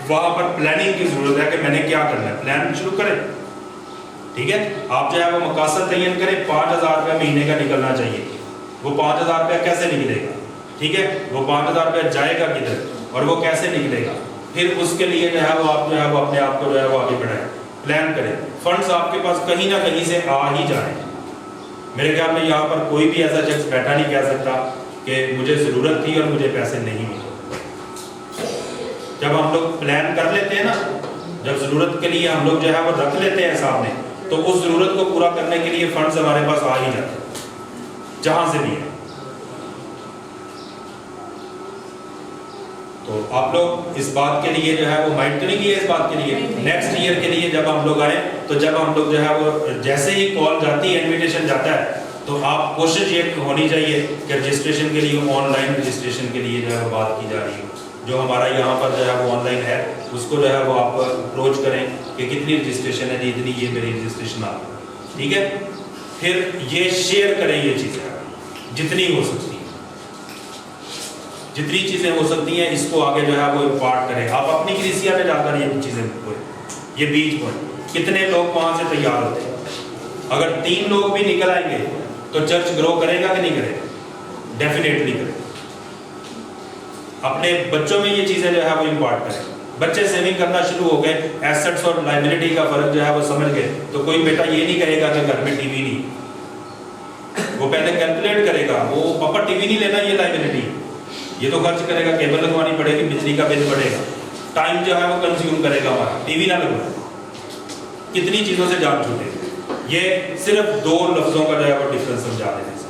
वहाँ पर प्लानिंग की ज़रूरत है कि मैंने क्या करना है, प्लान शुरू करें, ठीक है। आप जो है वो मकासद तयन करें, 5,000 रुपया महीने का निकलना चाहिए। वो 5,000 रुपया कैसे निकलेगा, ठीक है, वो 5,000 रुपया जाएगा किधर और वो कैसे निकलेगा, फिर उसके लिए जो है वो आप जो है वो अपने आप को जो है वो आगे बढ़ाएं, प्लान करें। फंड्स आपके पास कहीं ना कहीं से आ ही जाए। मेरे ख्याल में यहाँ पर कोई भी ऐसा शख्स बैठा नहीं कह सकता कि मुझे ज़रूरत थी और मुझे पैसे नहीं मिले। जब हम लोग प्लान कर लेते हैं ना, जब ज़रूरत के लिए हम लोग जो है वो रख लेते हैं सामने, तो उस ज़रूरत को पूरा करने के लिए फंड्स हमारे पास आ ही जाते हैं जहाँ से भी है। तो आप लोग इस बात के लिए जो है वो माइंड तो नहीं किया, इस बात के लिए नेक्स्ट ईयर के लिए जब हम लोग आए, तो जब हम लोग जो है वो जैसे ही कॉल जाती है, इनविटेशन जाता है, तो आप कोशिश ये होनी चाहिए कि रजिस्ट्रेशन के लिए ऑनलाइन रजिस्ट्रेशन के लिए जो है वो बात की जा रही है। जो हमारा यहाँ पर जो है वो ऑनलाइन है, उसको जो है वो आप अप्रोच करें कि कितनी रजिस्ट्रेशन है जी, इतनी ये मेरी रजिस्ट्रेशन आ, ठीक है। फिर ये शेयर करें ये चीज़ें जितनी हो सकती है, जितनी चीज़ें हो सकती हैं इसको आगे जो है वो इम्पार्ट करें। आप अपनी कलीसिया में जाकर ये चीज़ें ये बीज पर कितने लोग वहाँ से तैयार होते हैं। अगर 3 लोग भी निकल आएंगे तो चर्च ग्रो करेगा कि नहीं करेगा? डेफिनेटली करेगा। अपने बच्चों में ये चीज़ें जो है वो इम्पार्ट करें। बच्चे सेविंग करना शुरू हो गए, एसेट्स और लायबिलिटी का फर्क जो है वो समझ गए, तो कोई बेटा ये नहीं कहेगा कि घर में टीवी नहीं, वो पहले कैलकुलेट करेगा, वो पापा टीवी नहीं लेना, ये लायबिलिटी, ये तो खर्च करेगा, केबल लगवानी पड़ेगी, बिजली का बिल बढ़ेगा, टाइम जो है वो कंज्यूम करेगा हमारा, टीवी ना लगवाए, कितनी चीज़ों से जान छूटे। ये सिर्फ 2 लफ्ज़ों का जो है वो डिफरेंस समझा देने से।